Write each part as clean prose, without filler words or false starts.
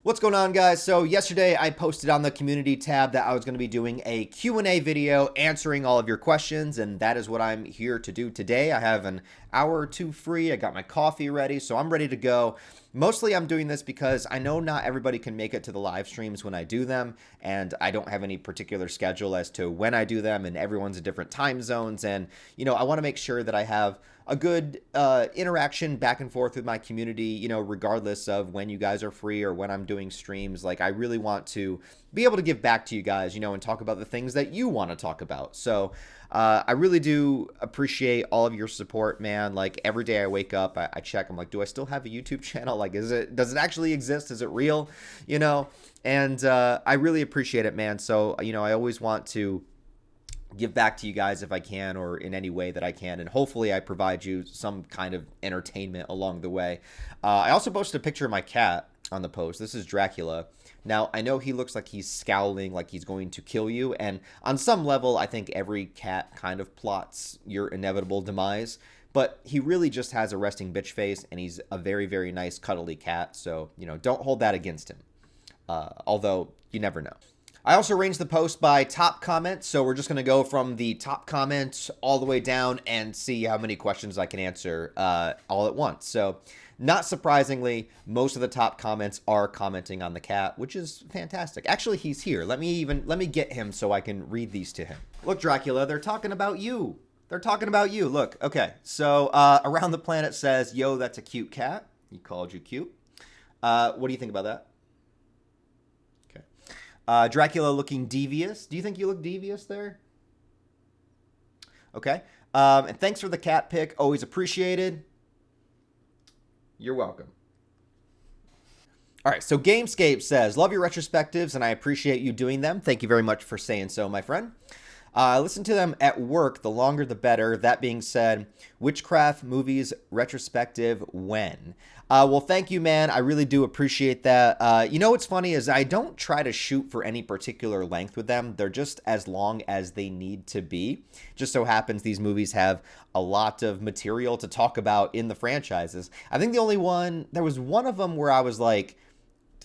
What's going on, guys? So yesterday I posted on the community tab that I was going to be doing a Q&A video answering all of your questions, and that is what I'm here to do today. I have an hour or two free. I got my coffee ready, so I'm ready to go. Mostly I'm doing this because I know not everybody can make it to the live streams when I do them, and I don't have any particular schedule as to when I do them, and everyone's in different time zones, and I want to make sure that I have a good interaction back and forth with my community, regardless of when you guys are free or when I'm doing streams. Like, I really want to be able to give back to you guys, and talk about the things that you want to talk about. So I really do appreciate all of your support, man. Like, every day I wake up, I check, I'm like, do I still have a YouTube channel? Like, does it actually exist? Is it real? And I really appreciate it, man. So, I always want to give back to you guys if I can, or in any way that I can, and hopefully I provide you some kind of entertainment along the way. I also posted a picture of my cat on the post. This is Dracula. Now, I know he looks like he's scowling, like he's going to kill you, and on some level, I think every cat kind of plots your inevitable demise, but he really just has a resting bitch face, and he's a very, very nice, cuddly cat, so, don't hold that against him, although you never know. I also arranged the post by top comment, so we're just going to go from the top comment all the way down and see how many questions I can answer all at once. So, not surprisingly, most of the top comments are commenting on the cat, which is fantastic. Actually, he's here. Let me get him so I can read these to him. Look, Dracula, they're talking about you. They're talking about you. Look, okay. So, Around the Planet says, yo, that's a cute cat. He called you cute. What do you think about that? Dracula looking devious. Do you think you look devious there? Okay. And thanks for the cat pic. Always appreciated. You're welcome. All right. So Gamescape says, love your retrospectives, and I appreciate you doing them. Thank you very much for saying so, my friend. I listen to them at work. The longer, the better. That being said, Witchcraft movies retrospective when? Well, thank you, man. I really do appreciate that. What's funny is I don't try to shoot for any particular length with them. They're just as long as they need to be. Just so happens these movies have a lot of material to talk about in the franchises. I think there was one of them where I was like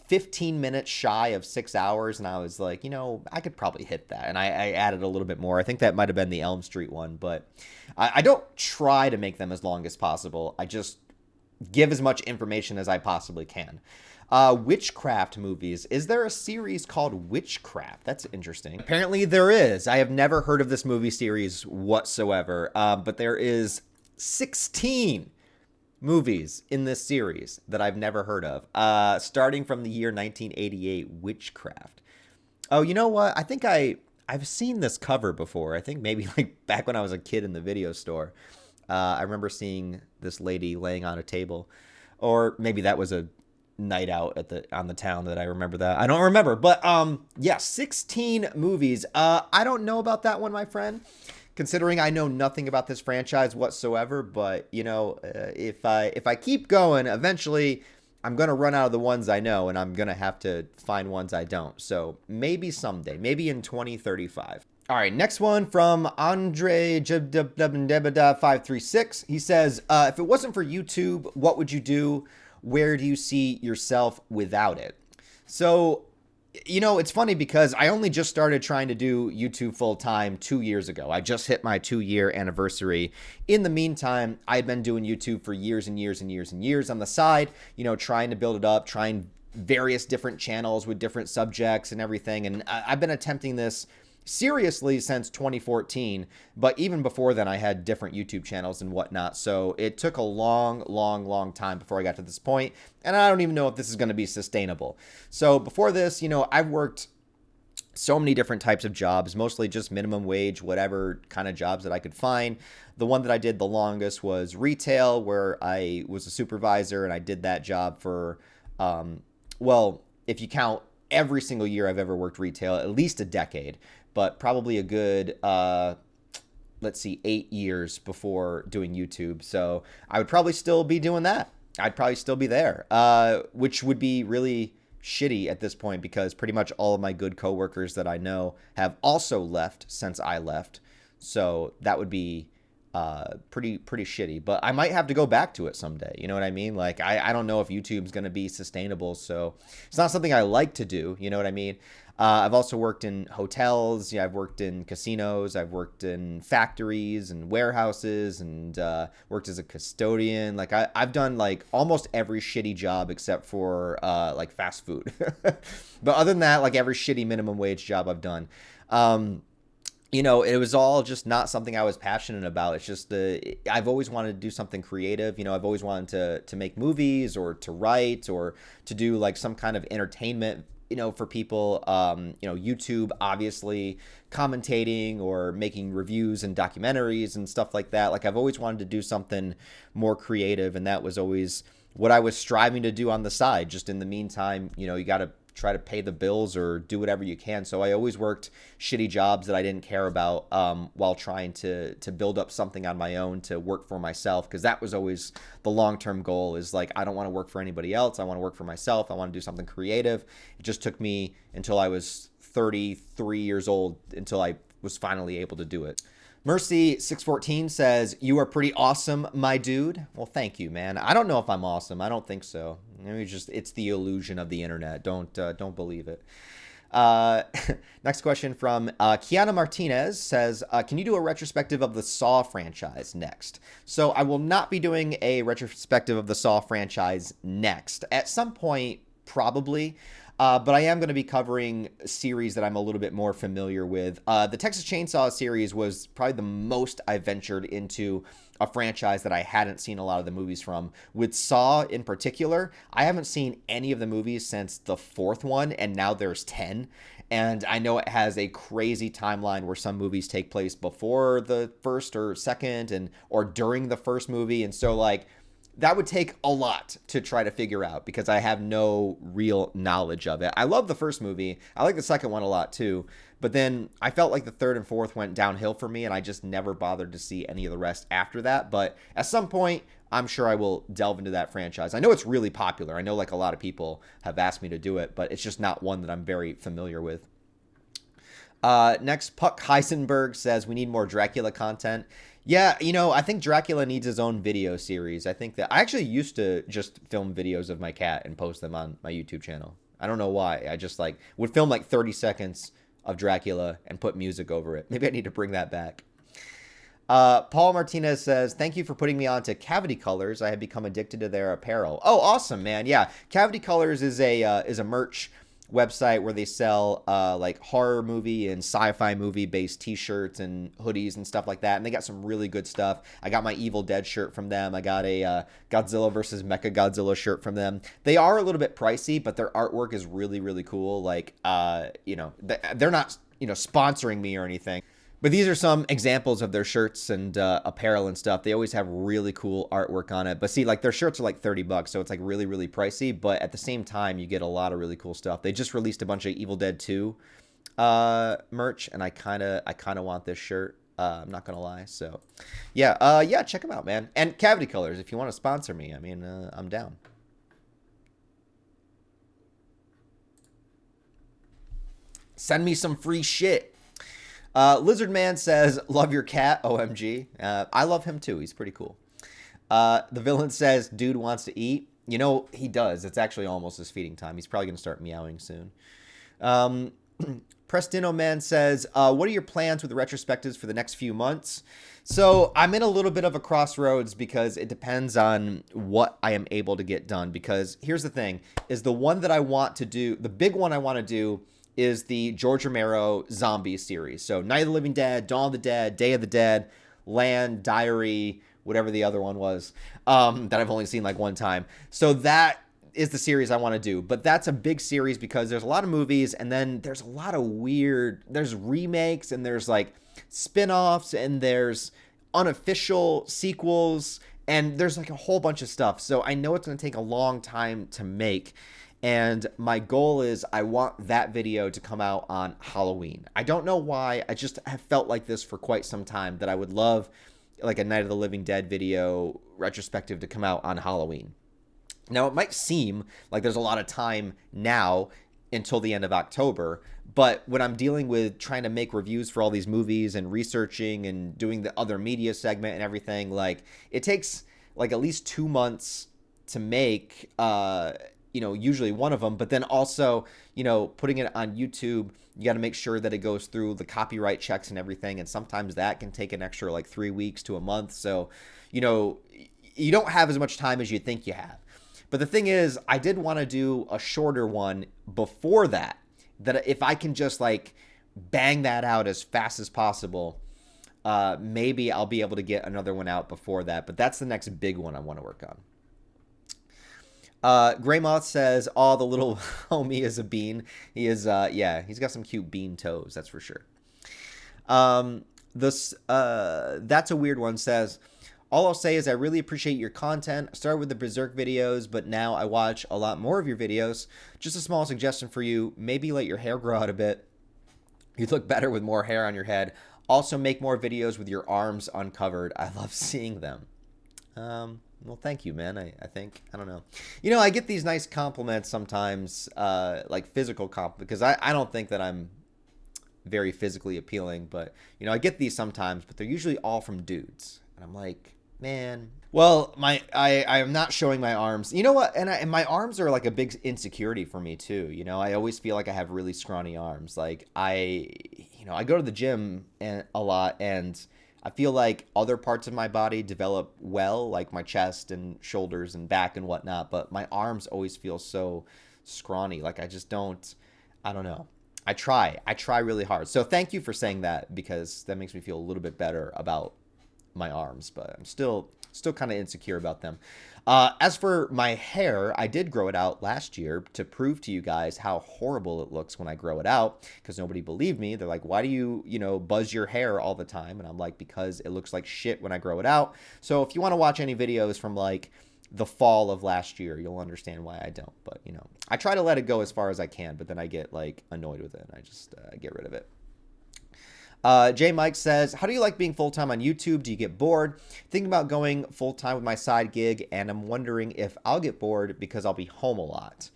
15 minutes shy of 6 hours, and I was like, I could probably hit that, and I added a little bit more. I think that might have been the Elm Street one, but I don't try to make them as long as possible. I just give as much information as I possibly can. Witchcraft movies. Is there a series called Witchcraft? That's interesting. Apparently there is. I have never heard of this movie series whatsoever, but there is 16 movies in this series that I've never heard of, starting from the year 1988, Witchcraft. Oh, you know what? I think I've seen this cover before. I think maybe like back when I was a kid in the video store. I remember seeing this lady laying on a table, or maybe that was a night out on the town that I remember that. I don't remember, but yeah, 16 movies. I don't know about that one, my friend, considering I know nothing about this franchise whatsoever, but if I keep going, eventually I'm going to run out of the ones I know, and I'm going to have to find ones I don't. So maybe someday, maybe in 2035. All right, next one from Andre 536. He says, if it wasn't for YouTube, what would you do? Where do you see yourself without it? So, it's funny because I only just started trying to do YouTube full time 2 years ago. I just hit my 2-year anniversary. In the meantime, I had been doing YouTube for years and years and years and years on the side, trying to build it up, trying various different channels with different subjects and everything. And I've been attempting this seriously since 2014, but even before then I had different YouTube channels and whatnot, so it took a long time before I got to this point, and I don't even know if this is going to be sustainable. So before this, I've worked so many different types of jobs, mostly just minimum wage, whatever kind of jobs that I could find. The one that I did the longest was retail, where I was a supervisor, and I did that job for, well, if you count every single year I've ever worked retail, at least a decade, but probably a good, 8 years before doing YouTube. So I would probably still be doing that. I'd probably still be there, which would be really shitty at this point because pretty much all of my good coworkers that I know have also left since I left. So that would be pretty shitty. But I might have to go back to it someday. You know what I mean? Like I don't know if YouTube's gonna be sustainable, so it's not something I like to do. You know what I mean? I've also worked in hotels. Yeah, I've worked in casinos. I've worked in factories and warehouses, and worked as a custodian. Like I've done like almost every shitty job except for like fast food. But other than that, like every shitty minimum wage job I've done. You know, it was all just not something I was passionate about. It's just I've always wanted to do something creative. You know, I've always wanted to make movies or to write or to do like some kind of entertainment, you know, for people. You know, YouTube, obviously, commentating or making reviews and documentaries and stuff like that. Like I've always wanted to do something more creative, and that was always what I was striving to do on the side. Just in the meantime, you know, you got to try to pay the bills or do whatever you can. So I always worked shitty jobs that I didn't care about, while trying to build up something on my own to work for myself. Because that was always the long-term goal, is like, I don't want to work for anybody else. I want to work for myself. I want to do something creative. It just took me until I was 33 years old until I was finally able to do it. Mercy614 says, "You are pretty awesome, my dude." Well, thank you, man. I don't know if I'm awesome. I don't think so. Maybe just it's the illusion of the internet. Don't believe it. Next question from Kiana Martinez says, "Can you do a retrospective of the Saw franchise next?" So I will not be doing a retrospective of the Saw franchise next. At some point, probably. But I am going to be covering a series that I'm a little bit more familiar with. The Texas Chainsaw series was probably the most I ventured into a franchise that I hadn't seen a lot of the movies from. With Saw in particular, I haven't seen any of the movies since the fourth one, and now there's 10. And I know it has a crazy timeline where some movies take place before the first or second or during the first movie. And so, like, that would take a lot to try to figure out because I have no real knowledge of it. I love the first movie. I like the second one a lot too. But then I felt like the third and fourth went downhill for me, and I just never bothered to see any of the rest after that. But at some point, I'm sure I will delve into that franchise. I know it's really popular. I know like a lot of people have asked me to do it, but it's just not one that I'm very familiar with. Next, Puck Heisenberg says, "We need more Dracula content." Yeah, you know, I think Dracula needs his own video series. I think that I actually used to just film videos of my cat and post them on my YouTube channel. I don't know why. I just like would film like 30 seconds of Dracula and put music over it. Maybe I need to bring that back. Paul Martinez says, "Thank you for putting me on to Cavity Colors. I have become addicted to their apparel." Oh, awesome, man. Yeah, Cavity Colors is a merch website where they sell like horror movie and sci-fi movie based t-shirts and hoodies and stuff like that, and they got some really good stuff. I got my Evil Dead shirt from them. I got a Godzilla versus Mechagodzilla shirt from them. They are a little bit pricey, but their artwork is really, really cool. Like you know, they're not, you know, sponsoring me or anything, but these are some examples of their shirts and apparel and stuff. They always have really cool artwork on it. But see, like their shirts are like $30, so it's like really, really pricey. But at the same time, you get a lot of really cool stuff. They just released a bunch of Evil Dead 2 merch, and I kind of want this shirt. I'm not gonna lie. So, yeah, check them out, man. And Cavity Colors, if you want to sponsor me, I mean, I'm down. Send me some free shit. Lizard Man says, "Love your cat, OMG." I love him too. He's pretty cool. The Villain says, "Dude wants to eat." You know, he does. It's actually almost his feeding time. He's probably going to start meowing soon. Prestino Man says, "What are your plans with the retrospectives for the next few months?" So I'm in a little bit of a crossroads because it depends on what I am able to get done. Because here's the thing, is the one that I want to do, the big one I want to do is the George Romero zombie series. So Night of the Living Dead, Dawn of the Dead, Day of the Dead, Land, Diary, whatever the other one was, that I've only seen like one time. So that is the series I want to do. But that's a big series because there's a lot of movies, and then there's a lot of there's remakes, and there's like spin-offs, and there's unofficial sequels, and there's like a whole bunch of stuff. So I know it's going to take a long time to make. And my goal is I want that video to come out on Halloween. I don't know why. I just have felt like this for quite some time, that I would love like a Night of the Living Dead video retrospective to come out on Halloween. Now, it might seem like there's a lot of time now until the end of October. But when I'm dealing with trying to make reviews for all these movies and researching and doing the other media segment and everything, like it takes like at least 2 months to make, usually one of them. But then also, putting it on YouTube, you got to make sure that it goes through the copyright checks and everything. And sometimes that can take an extra like 3 weeks to a month. So, you don't have as much time as you think you have. But the thing is, I did want to do a shorter one before that if I can just like bang that out as fast as possible, maybe I'll be able to get another one out before that. But that's the next big one I want to work on. Gray Moth says, "Oh, the little homie is a bean." He is, he's got some cute bean toes, that's for sure. That's a weird one says, "All I'll say is I really appreciate your content. I started with the Berserk videos, but now I watch a lot more of your videos. Just a small suggestion for you, maybe let your hair grow out a bit. You'd look better with more hair on your head. Also make more videos with your arms uncovered. I love seeing them." Well, thank you, man. I think, I don't know. I get these nice compliments sometimes, like physical compliments, because I don't think that I'm very physically appealing, but, I get these sometimes, but they're usually all from dudes. And I'm like, man. Well, I am not showing my arms. You know what? And my arms are like a big insecurity for me too. I always feel like I have really scrawny arms. Like I go to the gym a lot, and I feel like other parts of my body develop well, like my chest and shoulders and back and whatnot. But my arms always feel so scrawny. Like I just don't. I don't know. I try really hard. So thank you for saying that, because that makes me feel a little bit better about my arms, but I'm still kind of insecure about them. As for my hair, I did grow it out last year to prove to you guys how horrible it looks when I grow it out, because nobody believed me. They're like, "Why do you, buzz your hair all the time?" And I'm like, "Because it looks like shit when I grow it out." So if you want to watch any videos from like the fall of last year, you'll understand why I don't. But, I try to let it go as far as I can, but then I get like annoyed with it and I just get rid of it. J Mike says, "How do you like being full-time on YouTube? Do you get bored? Thinking about going full-time with my side gig, and I'm wondering if I'll get bored because I'll be home a lot."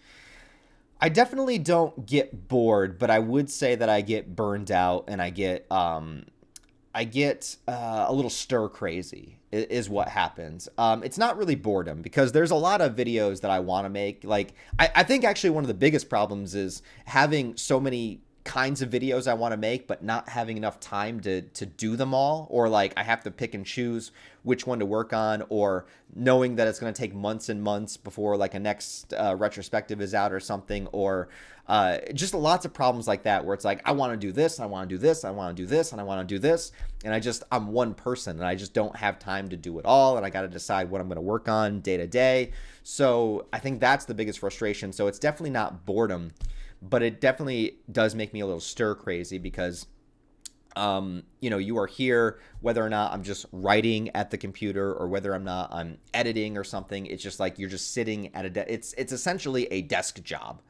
I definitely don't get bored, but I would say that I get burned out, and I get a little stir crazy is what happens. It's not really boredom, because there's a lot of videos that I want to make. Like I think actually one of the biggest problems is having so many kinds of videos I want to make, but not having enough time to do them all, or like I have to pick and choose which one to work on, or knowing that it's going to take months and months before like a next retrospective is out or something, or just lots of problems like that, where it's like I want to do this, I want to do this, I want to do this, and I want to do this, and I'm one person and I just don't have time to do it all, and I got to decide what I'm going to work on day to day. So I think that's the biggest frustration. So it's definitely not boredom, but it definitely does make me a little stir crazy, because you are here whether or not I'm just writing at the computer, or whether I'm editing or something. It's just like you're just sitting at a desk. It's essentially a desk job,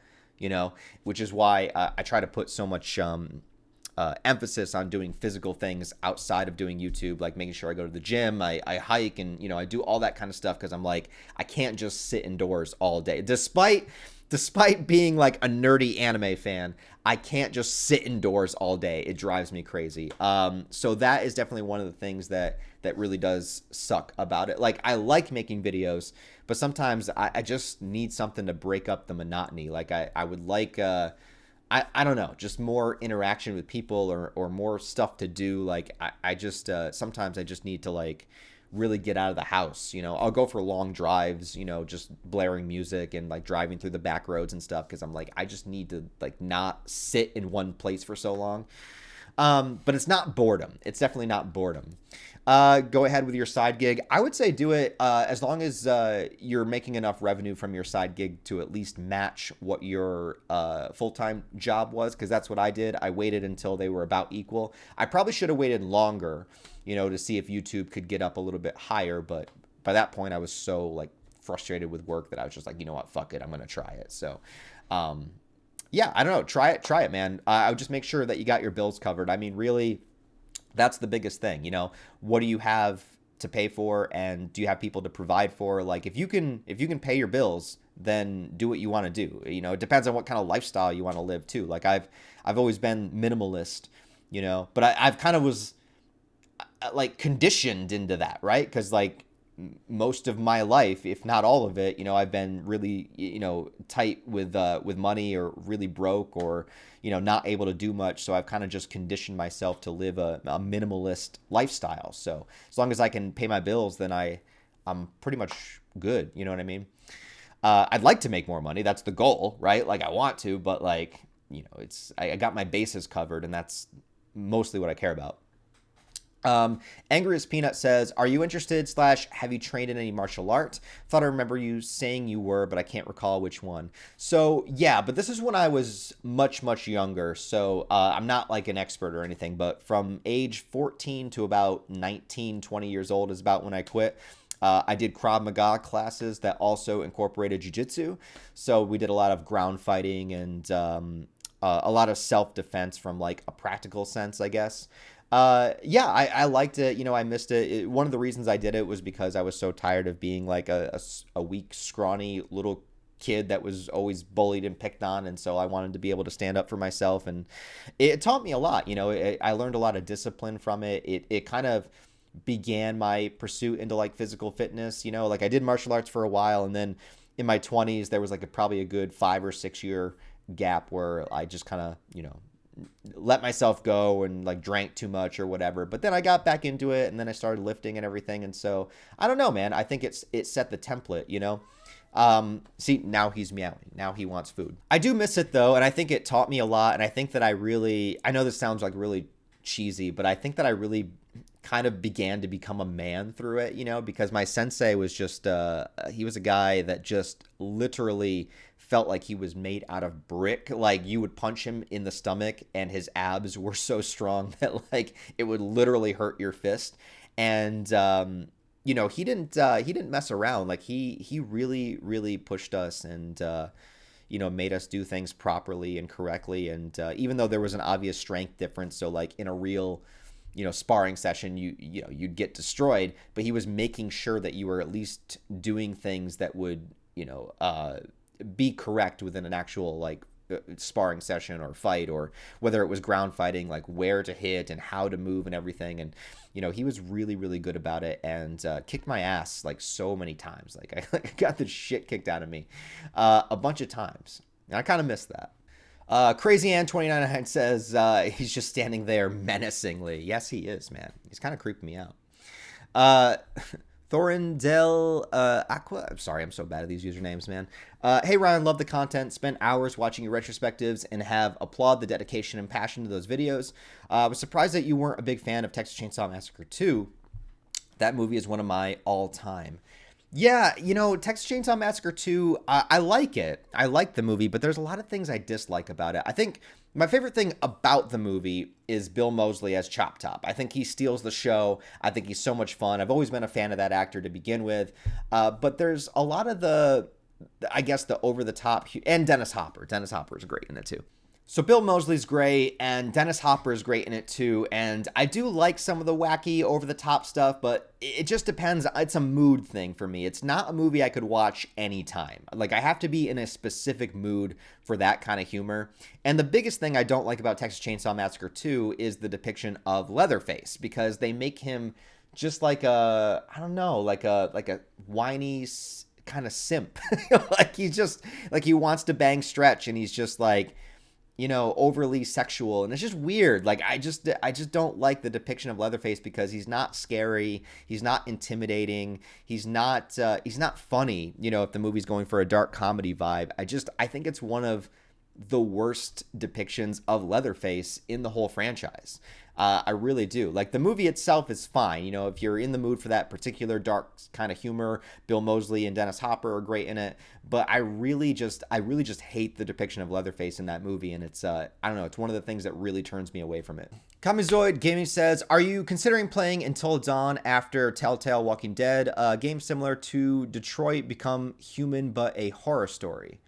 which is why I try to put so much emphasis on doing physical things outside of doing YouTube, like making sure I go to the gym, I hike, and I do all that kind of stuff, because I'm like, I can't just sit indoors all day. Despite being like a nerdy anime fan, I can't just sit indoors all day. It drives me crazy. So that is definitely one of the things that really does suck about it. Like I like making videos, but sometimes I just need something to break up the monotony. Like I would like, I don't know, just more interaction with people, or more stuff to do. Like I just, sometimes I just need to like really get out of the house. I'll go for long drives, just blaring music and like driving through the back roads and stuff, because I'm like, I just need to like not sit in one place for so long. But it's not boredom. It's definitely not boredom. Go ahead with your side gig. I would say do it as long as you're making enough revenue from your side gig to at least match what your full-time job was, because that's what I did. I waited until they were about equal. I probably should have waited longer, to see if YouTube could get up a little bit higher, but by that point I was so like frustrated with work that I was just like, you know what, fuck it, I'm gonna try it. So yeah, I don't know, try it, man. I would just make sure that you got your bills covered. I mean, really, that's the biggest thing. What do you have to pay for, and do you have people to provide for? Like, if you can pay your bills, then do what you want to do. You know, it depends on what kind of lifestyle you want to live too. Like, I've always been minimalist, you know, but I've kind of was like conditioned into that, right? Because like most of my life, if not all of it, you know, I've been really, you know, tight with money, or really broke, or, you know, not able to do much. So I've kind of just conditioned myself to live a minimalist lifestyle. So as long as I can pay my bills, then I'm pretty much good. You know what I mean? I'd like to make more money. That's the goal, right? Like, I want to, but like, you know, I got my bases covered, and that's mostly what I care about. Angriest Peanut says, are you interested / have you trained in any martial art? Thought I remember you saying you were, but I can't recall which one. So yeah, but this is when I was much, much younger. So I'm not like an expert or anything, but from age 14 to about 19, 20 years old is about when I quit. I did Krav Maga classes that also incorporated jiu-jitsu. So we did a lot of ground fighting and a lot of self-defense from like a practical sense, I guess. Yeah, I liked it. You know, I missed it. One of the reasons I did it was because I was so tired of being like a weak, scrawny little kid that was always bullied and picked on. And so I wanted to be able to stand up for myself. And it taught me a lot. You know, I learned a lot of discipline from it. It kind of began my pursuit into like physical fitness. You know, like I did martial arts for a while. And then in my 20s, there was like probably a good 5 or 6 year gap where I just kind of, you know, let myself go and like drank too much or whatever. But then I got back into it, and then I started lifting and everything. And so I don't know, man. I think it set the template, you know. See, now he's meowing. Now he wants food. I do miss it though, and I think it taught me a lot. And I think that I know this sounds like really cheesy, but I think that I really kind of began to become a man through it, you know, because my sensei was just he was a guy that just literally felt like he was made out of brick. Like, you would punch him in the stomach and his abs were so strong that like it would literally hurt your fist. And you know, he didn't mess around. Like, he really pushed us, and you know, made us do things properly and correctly. And even though there was an obvious strength difference, so like in a real, you know, sparring session, you know, you'd get destroyed, but he was making sure that you were at least doing things that would, you know, be correct within an actual like sparring session or fight, or whether it was ground fighting, like where to hit and how to move and everything. And, you know, he was really good about it, and kicked my ass like so many times. Like I got the shit kicked out of me a bunch of times. And I kind of missed that. Crazy Ann 29 says he's just standing there menacingly. Yes, he is, man. He's kind of creeping me out. Thorindel Aqua. I'm sorry, I'm so bad at these usernames, man. Hey Ryan, love the content. Spent hours watching your retrospectives and have applaud the dedication and passion to those videos. I was surprised that you weren't a big fan of Texas Chainsaw Massacre 2. That movie is one of my all-time. Yeah, you know, Texas Chainsaw Massacre 2, I like it. I like the movie, but there's a lot of things I dislike about it. I think my favorite thing about the movie is Bill Moseley as Chop Top. I think he steals the show. I think he's so much fun. I've always been a fan of that actor to begin with. But there's a lot of I guess the over-the-top, and Dennis Hopper. Dennis Hopper is great in it too. So Bill Moseley's great, and Dennis Hopper is great in it too, and I do like some of the wacky, over-the-top stuff, but it just depends. It's a mood thing for me. It's not a movie I could watch anytime. Like, I have to be in a specific mood for that kind of humor. And the biggest thing I don't like about Texas Chainsaw Massacre 2 is the depiction of Leatherface, because they make him just like a, I don't know, like a whiny kind of simp. Like, he's just, like, he wants to bang Stretch, and he's just like, you know, overly sexual, and it's just weird. Like, I just don't like the depiction of Leatherface, because he's not scary, he's not intimidating, he's not funny. You know, if the movie's going for a dark comedy vibe, I think it's one of the worst depictions of Leatherface in the whole franchise. I really do. Like, the movie itself is fine. You know, if you're in the mood for that particular dark kind of humor, Bill Moseley and Dennis Hopper are great in it. But I really just hate the depiction of Leatherface in that movie. And it's, I don't know, it's one of the things that really turns me away from it. Kamizoid Gaming says, are you considering playing Until Dawn after Telltale Walking Dead? A game similar to Detroit Become Human, but a horror story.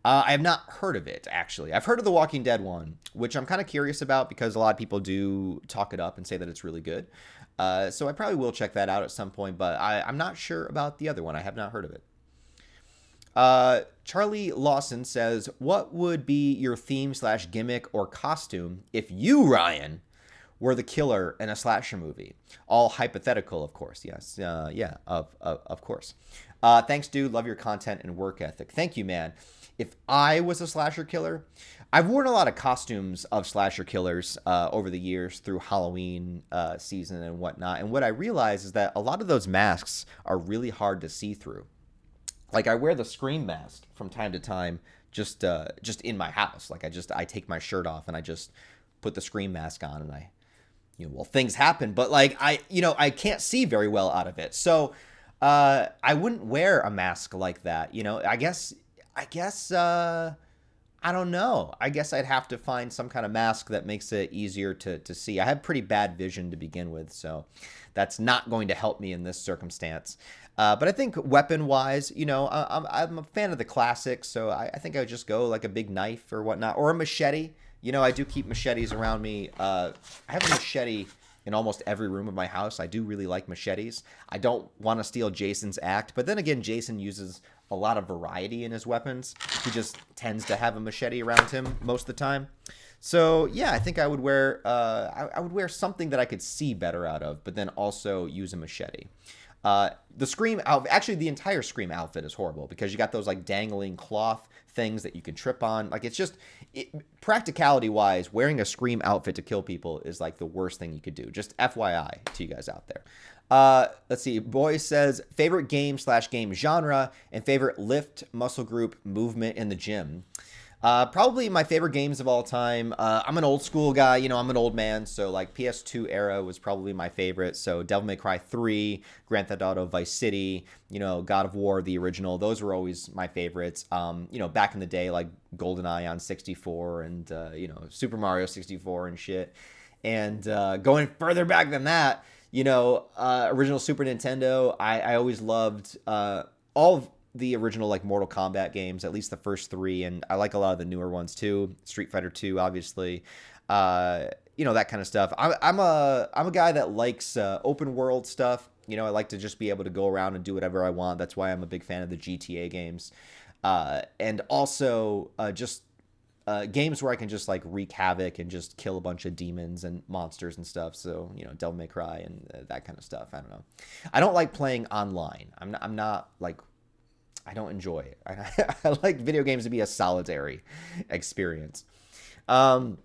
I have not heard of it, actually. I've heard of the Walking Dead one, which I'm kind of curious about because a lot of people do talk it up and say that it's really good. So I probably will check that out at some point, but I'm not sure about the other one. I have not heard of it. Charlie Lawson says, what would be your theme / gimmick or costume if you, Ryan, were the killer in a slasher movie? All hypothetical, of course. Yes. Yeah, of course. Thanks, dude. Love your content and work ethic. Thank you, man. If I was a slasher killer, I've worn a lot of costumes of slasher killers over the years through Halloween season and whatnot. And what I realize is that a lot of those masks are really hard to see through. Like I wear the Scream mask from time to time, just in my house. Like I take my shirt off and I just put the Scream mask on, and well, things happen, but like I can't see very well out of it. So I wouldn't wear a mask like that. I guess I don't know. I guess I'd have to find some kind of mask that makes it easier to see. I have pretty bad vision to begin with, so that's not going to help me in this circumstance. But I think weapon-wise, I'm a fan of the classics, so I think I would just go like a big knife or whatnot, or a machete. I do keep machetes around me. I have a machete in almost every room of my house. I do really like machetes. I don't want to steal Jason's act, but then again, Jason uses a lot of variety in his weapons. He just tends to have a machete around him most of the time. So yeah, I think I would wear I would wear something that I could see better out of, but then also use a machete. The Scream outfit, actually the entire Scream outfit is horrible because you got those like dangling cloth things that you can trip on. Like it's just practicality wise, wearing a Scream outfit to kill people is like the worst thing you could do. Just FYI to you guys out there. Let's see. Boy says favorite game / game genre and favorite lift muscle group movement in the gym. Probably my favorite games of all time. I'm an old school guy, I'm an old man, so like PS2 era was probably my favorite. So Devil May Cry 3, Grand Theft Auto Vice City, God of War, the original, those were always my favorites. Back in the day, like GoldenEye on 64 and, Super Mario 64 and shit. And going further back than that, original Super Nintendo, I always loved all of the original like Mortal Kombat games, at least the first 3, and I like a lot of the newer ones too. Street Fighter 2, obviously, that kind of stuff. I'm a guy that likes open world stuff. I like to just be able to go around and do whatever I want. That's why I'm a big fan of the GTA games, and also just games where I can just like wreak havoc and just kill a bunch of demons and monsters and stuff. So Devil May Cry and that kind of stuff. I don't know. I don't like playing online. I'm not like. I don't enjoy it. I like video games to be a solitary experience. And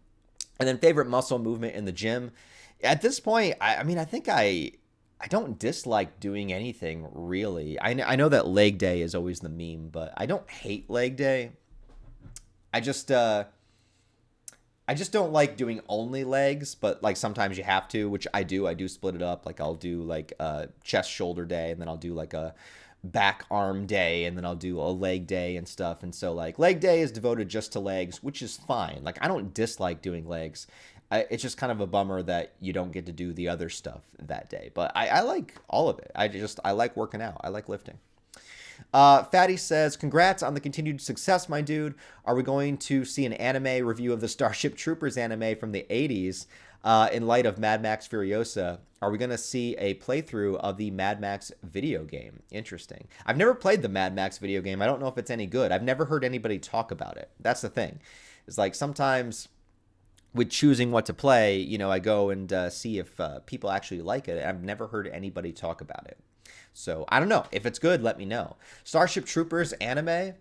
then favorite muscle movement in the gym. At this point, I think I don't dislike doing anything really. I know that leg day is always the meme, but I don't hate leg day. I just don't like doing only legs, but like sometimes you have to, which I do. I do split it up. Like I'll do like a chest shoulder day, and then I'll do like a back arm day, and then I'll do a leg day and stuff. And so like leg day is devoted just to legs, which is fine. Like I don't dislike doing legs. It's just kind of a bummer that you don't get to do the other stuff that day. But I like all of it. I like working out. I like lifting. Fatty says, congrats on the continued success, my dude. Are we going to see an anime review of the Starship Troopers anime from the 80s in light of Mad Max Furiosa? Are we going to see a playthrough of the Mad Max video game? Interesting. I've never played the Mad Max video game. I don't know if it's any good. I've never heard anybody talk about it. That's the thing. It's like sometimes with choosing what to play, I go and see if people actually like it. I've never heard anybody talk about it. So I don't know. If it's good, let me know. Starship Troopers anime. I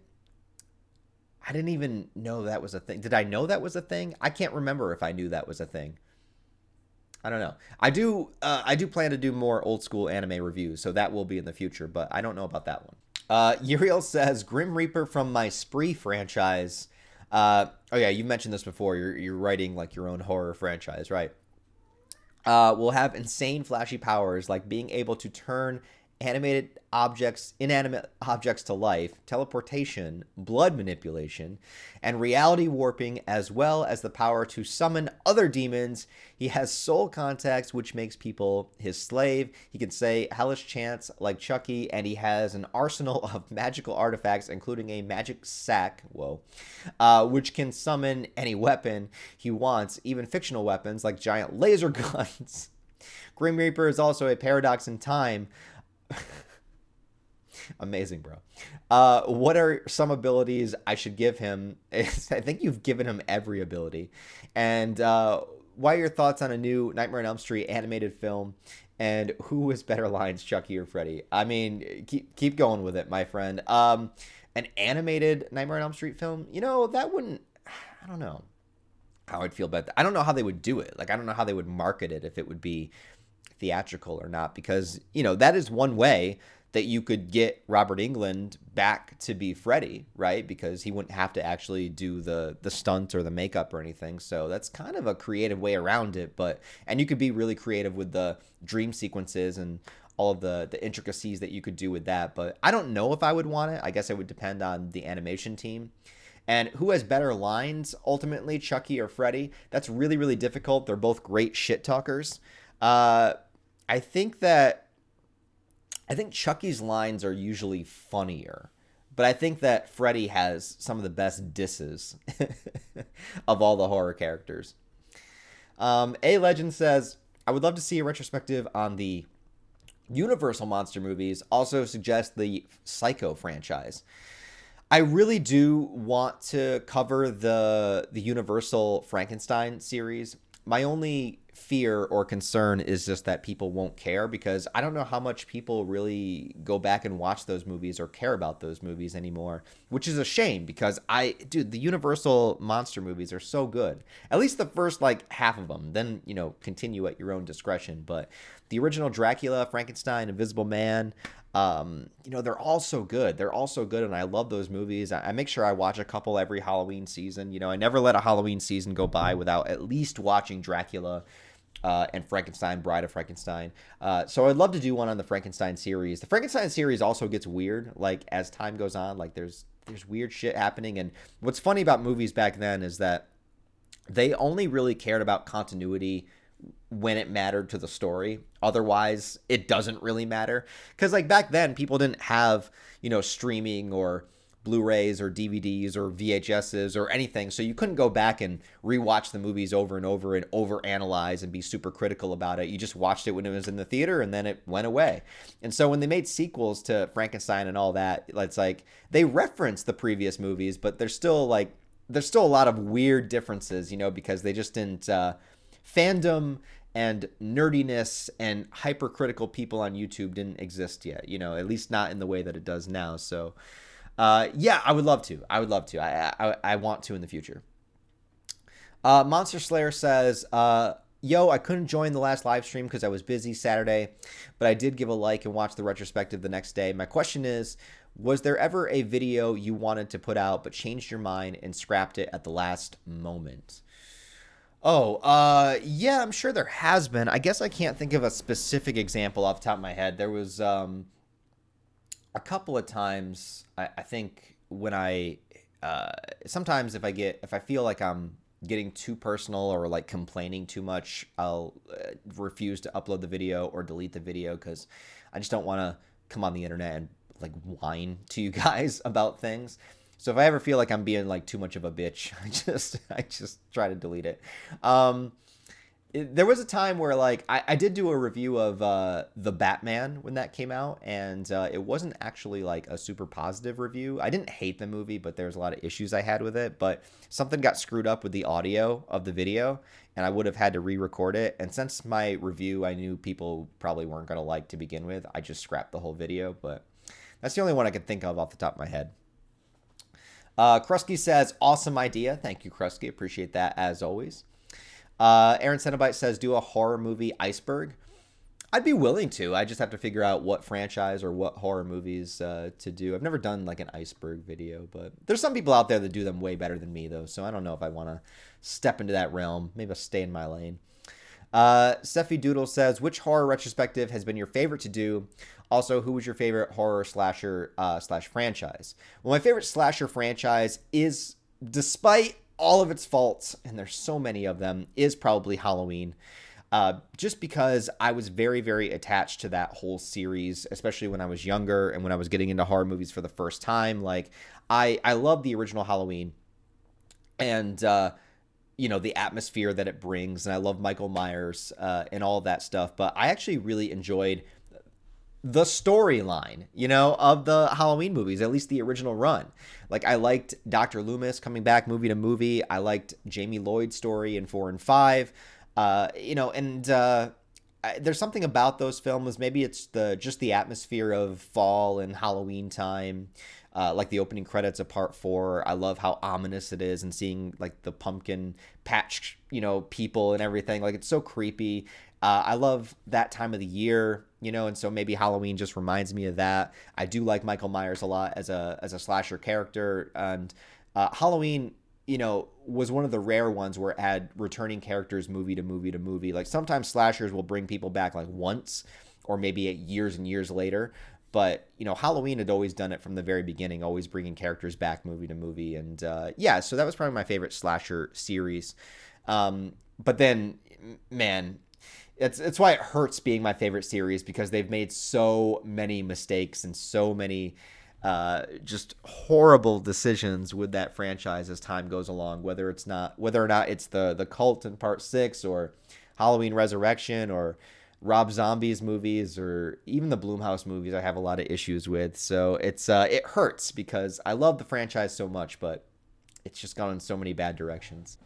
didn't even know that was a thing. Did I know that was a thing? I can't remember if I knew that was a thing. I don't know. I do plan to do more old school anime reviews, so that will be in the future, but I don't know about that one. Uriel says, Grim Reaper from my Spree franchise. Oh yeah, you mentioned this before. You're writing like your own horror franchise, right? Will have insane flashy powers like being able to turn inanimate objects to life, teleportation, blood manipulation, and reality warping, as well as the power to summon other demons. He has soul contacts, which makes people his slave. He can say hellish chants like Chucky, and he has an arsenal of magical artifacts, including a magic sack, which can summon any weapon he wants, even fictional weapons like giant laser guns. Grim Reaper is also a paradox in time. Amazing, bro. What are some abilities I should give him? I think you've given him every ability. And what are your thoughts on a new Nightmare on Elm Street animated film? And who has better lines, Chucky or Freddy? I mean, keep going with it, my friend. An animated Nightmare on Elm Street film? That wouldn't... I don't know how I'd feel about that. I don't know how they would do it. Like, I don't know how they would market it, if it would be theatrical or not, because that is one way that you could get Robert Englund back to be Freddy, right? Because he wouldn't have to actually do the stunt or the makeup or anything. So that's kind of a creative way around it. And you could be really creative with the dream sequences and all of the intricacies that you could do with that. But I don't know if I would want it. I guess it would depend on the animation team. And who has better lines, ultimately, Chucky or Freddy? That's really, really difficult. They're both great shit talkers. I think Chucky's lines are usually funnier, but I think that Freddy has some of the best disses of all the horror characters. A Legend says, I would love to see a retrospective on the Universal monster movies. Also suggest the Psycho franchise. I really do want to cover the Universal Frankenstein series. My only fear or concern is just that people won't care, because I don't know how much people really go back and watch those movies or care about those movies anymore, which is a shame, because the Universal monster movies are so good. At least the first half of them, then continue at your own discretion. But the original Dracula, Frankenstein, Invisible Man, they're all so good. They're all so good, and I love those movies. I make sure I watch a couple every Halloween season. I never let a Halloween season go by without at least watching Dracula and Frankenstein, Bride of Frankenstein. So I'd love to do one on the Frankenstein series. The Frankenstein series also gets weird, as time goes on. There's weird shit happening. And what's funny about movies back then is that they only really cared about continuity when it mattered to the story. Otherwise, it doesn't really matter. Because back then, people didn't have, streaming or Blu-rays or DVDs or VHSs or anything. So you couldn't go back and rewatch the movies over and overanalyze and be super critical about it. You just watched it when it was in the theater, and then it went away. And so when they made sequels to Frankenstein and all that, it's they reference the previous movies, but there's still a lot of weird differences, because they just didn't fandom and nerdiness and hypercritical people on YouTube didn't exist yet, at least not in the way that it does now. So yeah, I would love to. I want to in the future. Monster Slayer says, yo, I couldn't join the last live stream because I was busy Saturday, but I did give a like and watch the retrospective the next day. My question is, was there ever a video you wanted to put out but changed your mind and scrapped it at the last moment? Yeah, I'm sure there has been. I guess I can't think of a specific example off the top of my head. There was a couple of times, I think, when sometimes if I feel like I'm getting too personal or complaining too much, I'll refuse to upload the video or delete the video, because I just don't want to come on the internet and whine to you guys about things. So if I ever feel like I'm being too much of a bitch, I just try to delete it. There was a time where I did do a review of The Batman when that came out, and it wasn't actually a super positive review. I didn't hate the movie, but there's a lot of issues I had with it. But something got screwed up with the audio of the video, and I would have had to re-record it. And since my review I knew people probably weren't going to like to begin with, I just scrapped the whole video. But that's the only one I could think of off the top of my head. Krusky says, awesome idea. Thank you, Krusky. Appreciate that as always. Aaron Cenobite says, do a horror movie Iceberg. I'd be willing to. I just have to figure out what franchise or what horror movies to do. I've never done an Iceberg video, but there's some people out there that do them way better than me, though. So I don't know if I want to step into that realm. Maybe I'll stay in my lane. Steffi Doodle says, which horror retrospective has been your favorite to do? Also, who was your favorite horror slasher slash franchise? Well, my favorite slasher franchise is, despite all of its faults, and there's so many of them, is probably Halloween. Just because I was very, very attached to that whole series, especially when I was younger and when I was getting into horror movies for the first time. Like, I love the original Halloween, and the atmosphere that it brings, and I love Michael Myers and all of that stuff. But I actually really enjoyed the storyline, of the Halloween movies, at least the original run. Like, I liked Dr. Loomis coming back movie to movie. I liked Jamie Lloyd's story in 4 and 5. There's something about those films. Maybe it's just the atmosphere of fall and Halloween time. Like the opening credits of part 4. I love how ominous it is, and seeing like the pumpkin patch, people and everything. Like, it's so creepy. I love that time of the year, and so maybe Halloween just reminds me of that. I do like Michael Myers a lot as a slasher character, and Halloween, was one of the rare ones where it had returning characters movie to movie to movie. Like, sometimes slashers will bring people back like once, or maybe years and years later. But, Halloween had always done it from the very beginning, always bringing characters back movie to movie. And so that was probably my favorite slasher series. But then, man, it's why it hurts being my favorite series, because they've made so many mistakes and so many just horrible decisions with that franchise as time goes along, whether or not it's the Cult in part 6, or Halloween Resurrection, or Rob Zombie's movies, or even the Blumhouse movies. I have a lot of issues with. So it hurts, because I love the franchise so much, but it's just gone in so many bad directions.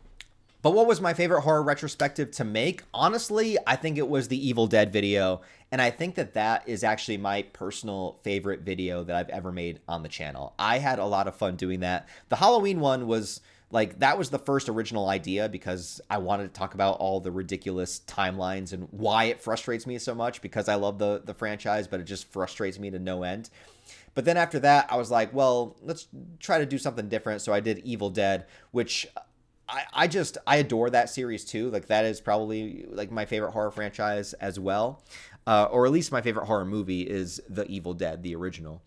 But what was my favorite horror retrospective to make? Honestly, I think it was the Evil Dead video. And I think that is actually my personal favorite video that I've ever made on the channel. I had a lot of fun doing that. The Halloween one was that was the first original idea, because I wanted to talk about all the ridiculous timelines and why it frustrates me so much, because I love the franchise, but it just frustrates me to no end. But then after that, I was like, well, let's try to do something different. So I did Evil Dead, which I adore that series too. Like, that is probably like my favorite horror franchise as well. Or at least my favorite horror movie is The Evil Dead, the original,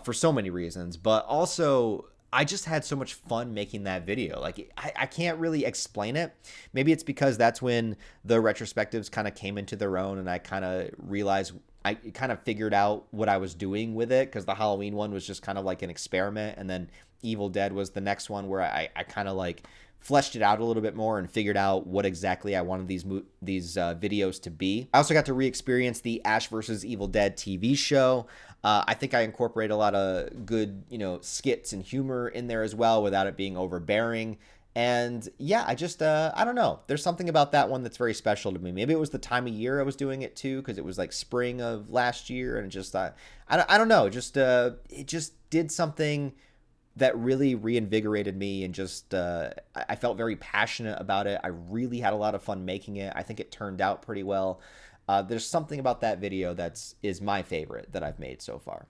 for so many reasons. But also, I just had so much fun making that video. Like, I can't really explain it. Maybe it's because that's when the retrospectives kind of came into their own, and I kind of realized, I kind of figured out what I was doing with it, because the Halloween one was just kind of like an experiment, and then Evil Dead was the next one where I kind of like fleshed it out a little bit more and figured out what exactly I wanted these videos to be. I also got to re-experience the Ash vs. Evil Dead TV show. I think I incorporate a lot of good, skits and humor in there as well, without it being overbearing. And yeah, I don't know. There's something about that one that's very special to me. Maybe it was the time of year I was doing it too, because it was like spring of last year, and I don't know. It just did something that really reinvigorated me, and just I felt very passionate about it. I really had a lot of fun making it. I think it turned out pretty well. There's something about that video is my favorite that I've made so far.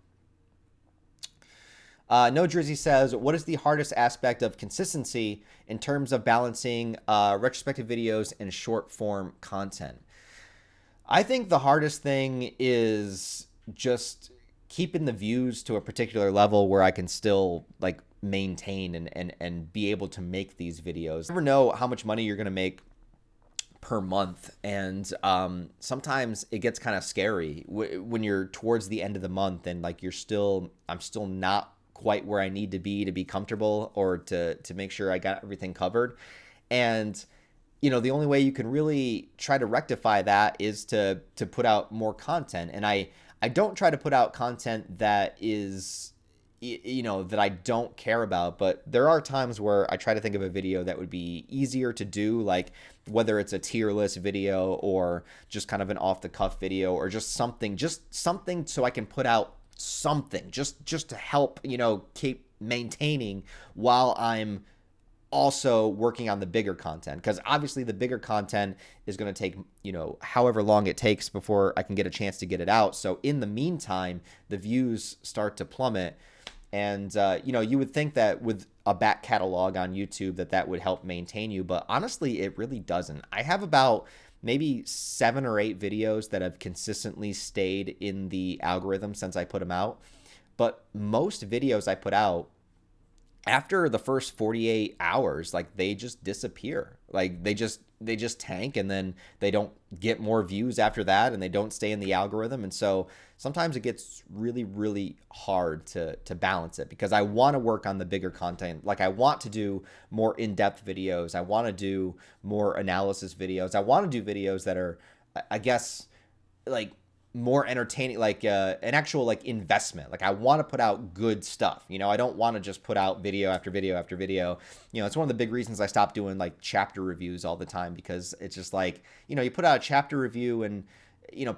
No Jersey says, what is the hardest aspect of consistency in terms of balancing retrospective videos and short form content? I think the hardest thing is just keeping the views to a particular level where I can still like maintain and be able to make these videos. You never know how much money you're going to make per month, and sometimes it gets kind of scary when you're towards the end of the month, and like I'm still not quite where I need to be comfortable, or to make sure I got everything covered. And the only way you can really try to rectify that is to put out more content. And I don't try to put out content that is, that I don't care about, but there are times where I try to think of a video that would be easier to do, like whether it's a tier list video, or just kind of an off the cuff video, or just something so I can put out something just to help, keep maintaining while I'm also working on the bigger content. Because obviously the bigger content is going to take, however long it takes before I can get a chance to get it out. So in the meantime, the views start to plummet. And, you would think that with a back catalog on YouTube that would help maintain you. But honestly, it really doesn't. I have about maybe 7 or 8 videos that have consistently stayed in the algorithm since I put them out. But most videos I put out, after the first 48 hours, like, they just disappear. Like, they just tank, and then they don't get more views after that, and they don't stay in the algorithm. And so sometimes it gets really, really hard to balance it, because I want to work on the bigger content. Like, I want to do more in-depth videos. I want to do more analysis videos. I want to do videos that are, I guess, like, more entertaining, like an actual like investment. Like, I want to put out good stuff. I don't want to just put out video after video after video. It's one of the big reasons I stopped doing like chapter reviews all the time, because it's just like, you put out a chapter review and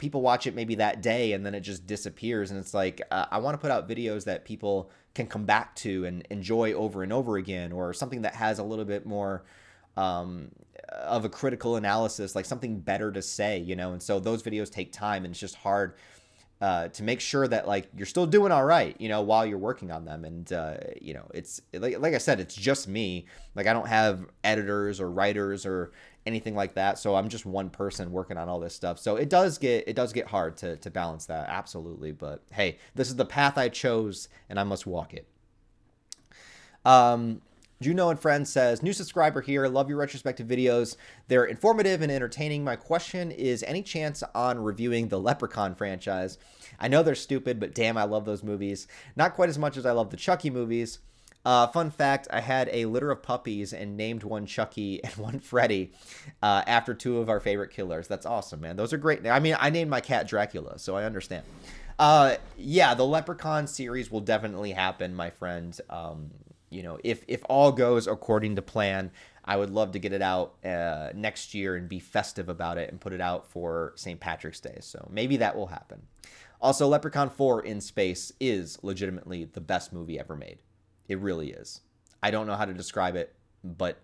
people watch it maybe that day, and then it just disappears. And it's like, I want to put out videos that people can come back to and enjoy over and over again, or something that has a little bit more of a critical analysis, like something better to say, and so those videos take time, and it's just hard to make sure that like you're still doing all right, while you're working on them. And it's like I said, it's just me. Like, I don't have editors or writers or anything like that, so I'm just one person working on all this stuff. So it does get hard to balance that, absolutely. But hey, this is the path I chose, and I must walk it. Juno and Friends says, new subscriber here. Love your retrospective videos. They're informative and entertaining. My question is, any chance on reviewing the Leprechaun franchise? I know they're stupid, but damn, I love those movies. Not quite as much as I love the Chucky movies. Fun fact, I had a litter of puppies and named one Chucky and one Freddy after 2 of our favorite killers. That's awesome, man. Those are great. I mean, I named my cat Dracula, so I understand. Yeah, the Leprechaun series will definitely happen, my friend. If all goes according to plan, I would love to get it out next year and be festive about it and put it out for St. Patrick's Day. So maybe that will happen. Also, Leprechaun 4 in space is legitimately the best movie ever made. It really is. I don't know how to describe it, but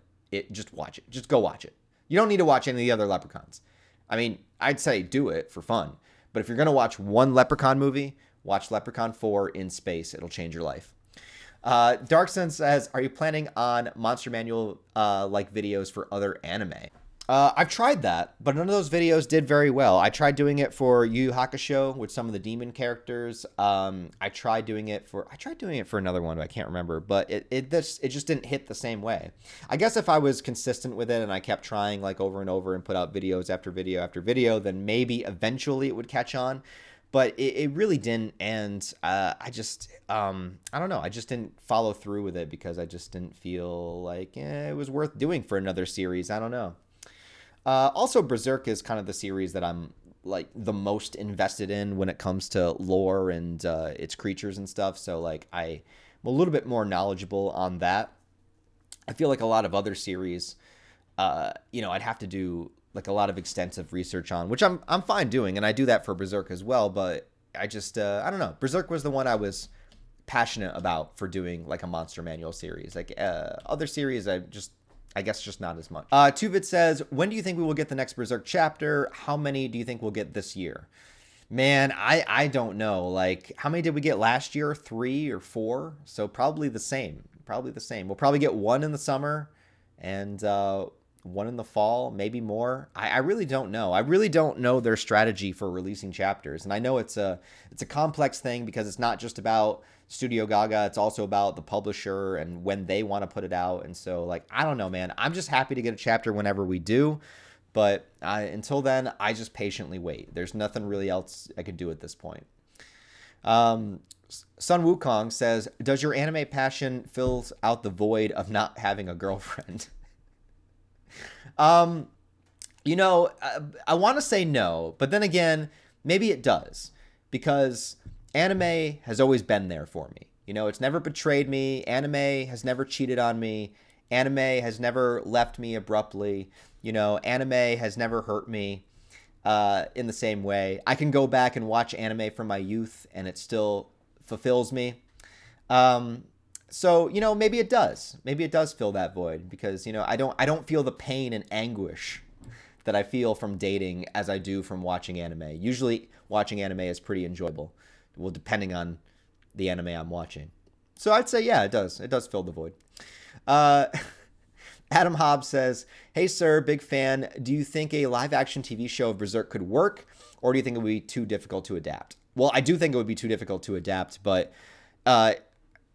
just watch it. Just go watch it. You don't need to watch any of the other Leprechauns. I mean, I'd say do it for fun. But if you're going to watch one Leprechaun movie, watch Leprechaun 4 in space. It'll change your life. Darkson says, are you planning on Monster Manual like videos for other anime? I've tried that, but none of those videos did very well. I tried doing it for Yu Yu Hakusho with some of the demon characters. I tried doing it for another one, but I can't remember. But it just didn't hit the same way. I guess if I was consistent with it and I kept trying like over and over and put out videos after video after video, then maybe eventually it would catch on. But it really didn't, and I don't know. I just didn't follow through with it because I just didn't feel like it was worth doing for another series. I don't know. Also, Berserk is kind of the series that I'm like the most invested in when it comes to lore and its creatures and stuff. So like I'm a little bit more knowledgeable on that. I feel like a lot of other series, I'd have to do like a lot of extensive research on, which I'm fine doing, and I do that for Berserk as well. But I just I don't know. Berserk was the one I was passionate about for doing like a Monster Manual series. Like other series, I guess just not as much. Tuvit says, when do you think we will get the next Berserk chapter? How many do you think we'll get this year? Man, I don't know. Like, how many did we get last year? 3 or 4? So probably the same. We'll probably get 1 in the summer and 1 in the fall, maybe more. I really don't know. I really don't know their strategy for releasing chapters. And I know it's a complex thing because it's not just about Studio Gaga. It's also about the publisher and when they want to put it out. And so, like, I don't know, man. I'm just happy to get a chapter whenever we do. But until then, I just patiently wait. There's nothing really else I could do at this point. Sun Wukong says, does your anime passion fill out the void of not having a girlfriend? I want to say no, but then again, maybe it does, because anime has always been there for me. It's never betrayed me. Anime has never cheated on me. Anime has never left me abruptly. Anime has never hurt me in the same way. I can go back and watch anime from my youth and it still fulfills me. So, maybe it does. Maybe it does fill that void because, I don't feel the pain and anguish that I feel from dating as I do from watching anime. Usually watching anime is pretty enjoyable. Well, depending on the anime I'm watching. So I'd say, yeah, it does. It does fill the void. Adam Hobbs says, "Hey sir, big fan. Do you think a live action TV show of Berserk could work, or do you think it would be too difficult to adapt?" Well, I do think it would be too difficult to adapt, but uh,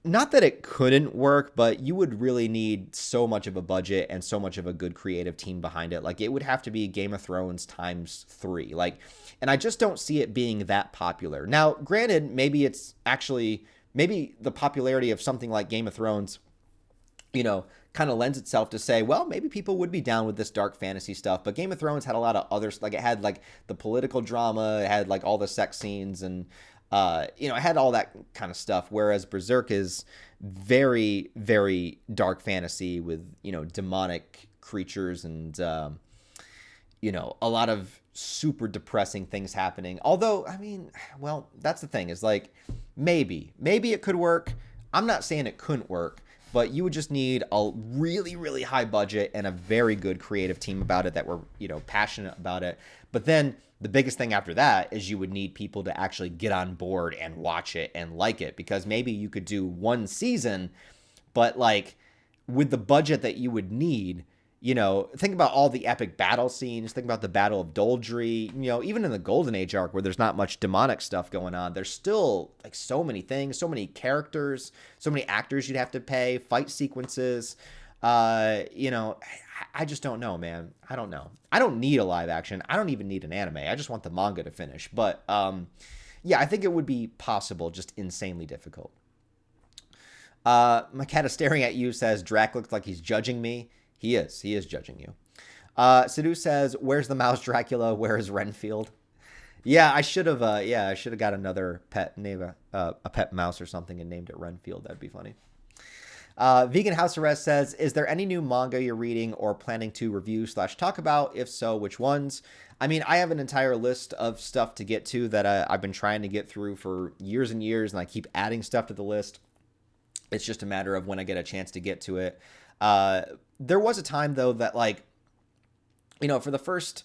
not that it couldn't work, but you would really need so much of a budget and so much of a good creative team behind it. Like, it would have to be Game of Thrones times 3. Like, and I just don't see it being that popular. Now, granted, maybe it's actually, maybe the popularity of something like Game of Thrones, kind of lends itself to say, well, maybe people would be down with this dark fantasy stuff. But Game of Thrones had a lot of others, like it had like the political drama, it had like all the sex scenes, and it had all that kind of stuff. Whereas Berserk is very, very dark fantasy with demonic creatures and a lot of super depressing things happening. Although, I mean, well, that's the thing, is like maybe it could work. I'm not saying it couldn't work, but you would just need a really, really high budget and a very good creative team about it that were, passionate about it. But then the biggest thing after that is you would need people to actually get on board and watch it and like it, because maybe you could do one season, but like with the budget that you would need, think about all the epic battle scenes. Think about the Battle of Doldry. Even in the Golden Age arc, where there's not much demonic stuff going on, there's still like so many things, so many characters, so many actors you'd have to pay, fight sequences. I just don't know, man. I don't know. I don't need a live action. I don't even need an anime. I just want the manga to finish. But yeah, I think it would be possible, just insanely difficult. My cat is staring at you says, Drac looks like he's judging me. He is judging you. Sidhu says, "Where's the mouse, Dracula? Where is Renfield?" Yeah, I should have got another pet, name a pet mouse or something, and named it Renfield. That'd be funny. Vegan House Arrest says, "Is there any new manga you're reading or planning to review/talk about? If so, which ones?" I mean, I have an entire list of stuff to get to that I've been trying to get through for years and years, and I keep adding stuff to the list. It's just a matter of when I get a chance to get to it. There was a time, though, that like, for the first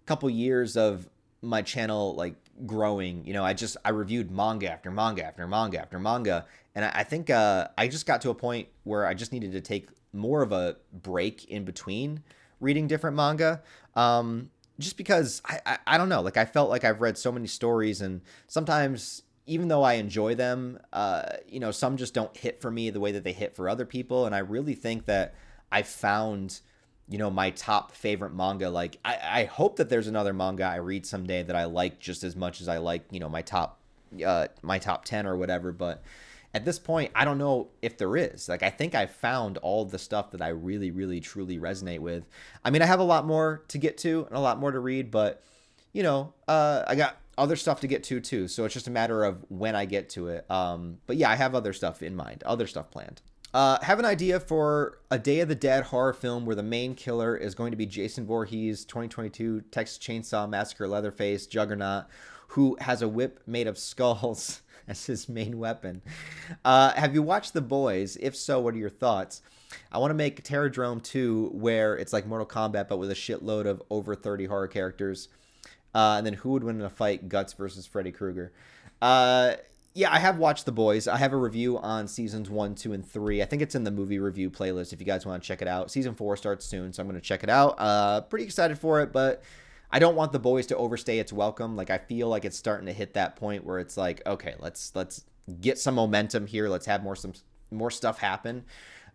couple years of my channel, like growing, I reviewed manga after manga after manga after manga. And I think I just got to a point where I just needed to take more of a break in between reading different manga. Just because I don't know, like I felt like I've read so many stories, and sometimes, even though I enjoy them, some just don't hit for me the way that they hit for other people. And I really think that I found, my top favorite manga. Like, I hope that there's another manga I read someday that I like just as much as I like, my top 10 or whatever. But at this point, I don't know if there is. Like, I think I found all the stuff that I really, really, truly resonate with. I mean, I have a lot more to get to and a lot more to read, but, I got other stuff to get to too. So it's just a matter of when I get to it. But yeah, I have other stuff in mind, other stuff planned. Have an idea for a Day of the Dead horror film where the main killer is going to be Jason Voorhees, 2022 Texas Chainsaw Massacre Leatherface Juggernaut, who has a whip made of skulls as his main weapon. Have you watched The Boys? If so, what are your thoughts? I want to make Terradrome 2 where it's like Mortal Kombat but with a shitload of over 30 horror characters. And then who would win in a fight, Guts versus Freddy Krueger? Yeah, I have watched The Boys. I have a review on seasons 1, 2, and 3. I think it's in the movie review playlist if you guys want to check it out. Season 4 starts soon, so I'm going to check it out. Pretty excited for it, but I don't want The Boys to overstay its welcome. Like, I feel like it's starting to hit that point where it's like, okay, let's get some momentum here. Let's have more stuff happen,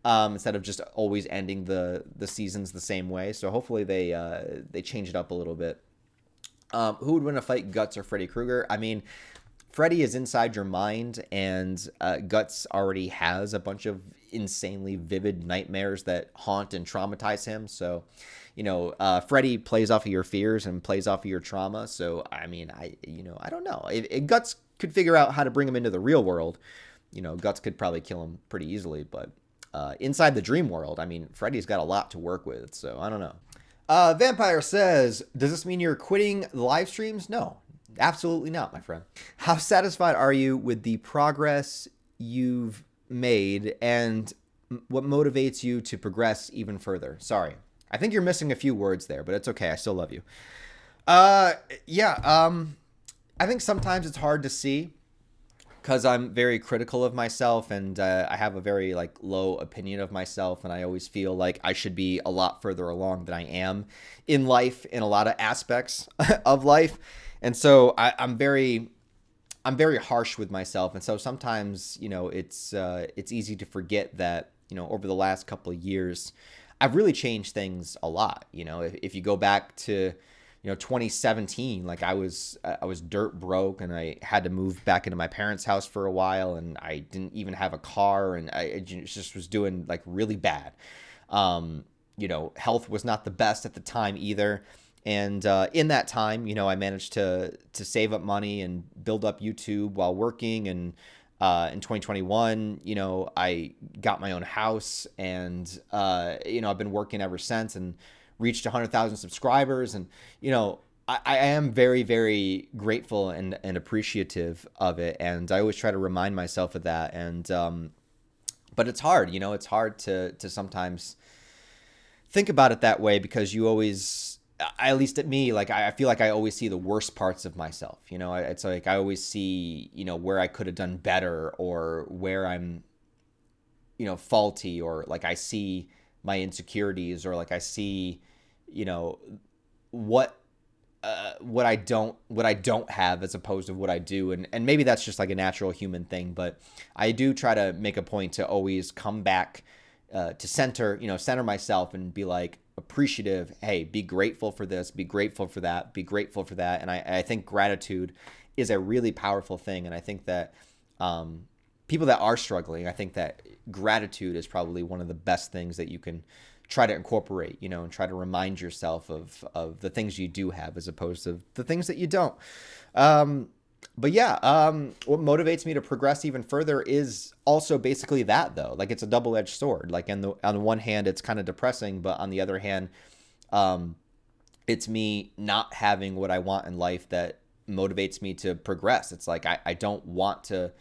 instead of just always ending the seasons the same way. So hopefully they change it up a little bit. Who would win a fight, Guts or Freddy Krueger? I mean, Freddy is inside your mind, and Guts already has a bunch of insanely vivid nightmares that haunt and traumatize him. So, Freddy plays off of your fears and plays off of your trauma. So, I mean, I don't know. If Guts could figure out how to bring him into the real world, Guts could probably kill him pretty easily. But inside the dream world, I mean, Freddy's got a lot to work with. So, I don't know. Vampire says, does this mean you're quitting the live streams? No. Absolutely not, my friend. How satisfied are you with the progress you've made, and what motivates you to progress even further? Sorry. I think you're missing a few words there, but it's okay. I still love you. I think sometimes it's hard to see because I'm very critical of myself, and I have a very like low opinion of myself, and I always feel like I should be a lot further along than I am in life, in a lot of aspects of life. And so I'm very harsh with myself. And so sometimes, it's easy to forget that, over the last couple of years, I've really changed things a lot. If you go back to 2017, like I was dirt broke, and I had to move back into my parents' house for a while, and I didn't even have a car, and I just was doing like really bad. Health was not the best at the time either. And in that time, I managed to save up money and build up YouTube while working. And in 2021, I got my own house, and I've been working ever since, and reached 100,000 subscribers. And, I am very, very grateful and appreciative of it. And I always try to remind myself of that. And, but it's hard, it's hard to sometimes think about it that way, because you always, at least at me, like I feel like I always see the worst parts of myself. It's like I always see, where I could have done better, or where I'm, faulty, or like I see my insecurities, or like I see, what I don't have, as opposed to what I do. And maybe that's just like a natural human thing, but I do try to make a point to always come back to center myself, and be like appreciative. Hey, be grateful for this, be grateful for that, be grateful for that. And I think gratitude is a really powerful thing. And I think that people that are struggling, I think that gratitude is probably one of the best things that you can try to incorporate, and try to remind yourself of the things you do have, as opposed to the things that you don't. But yeah, what motivates me to progress even further is also basically that, though. Like, it's a double-edged sword. Like, on the one hand, it's kind of depressing, but on the other hand, it's me not having what I want in life that motivates me to progress. It's like I don't want to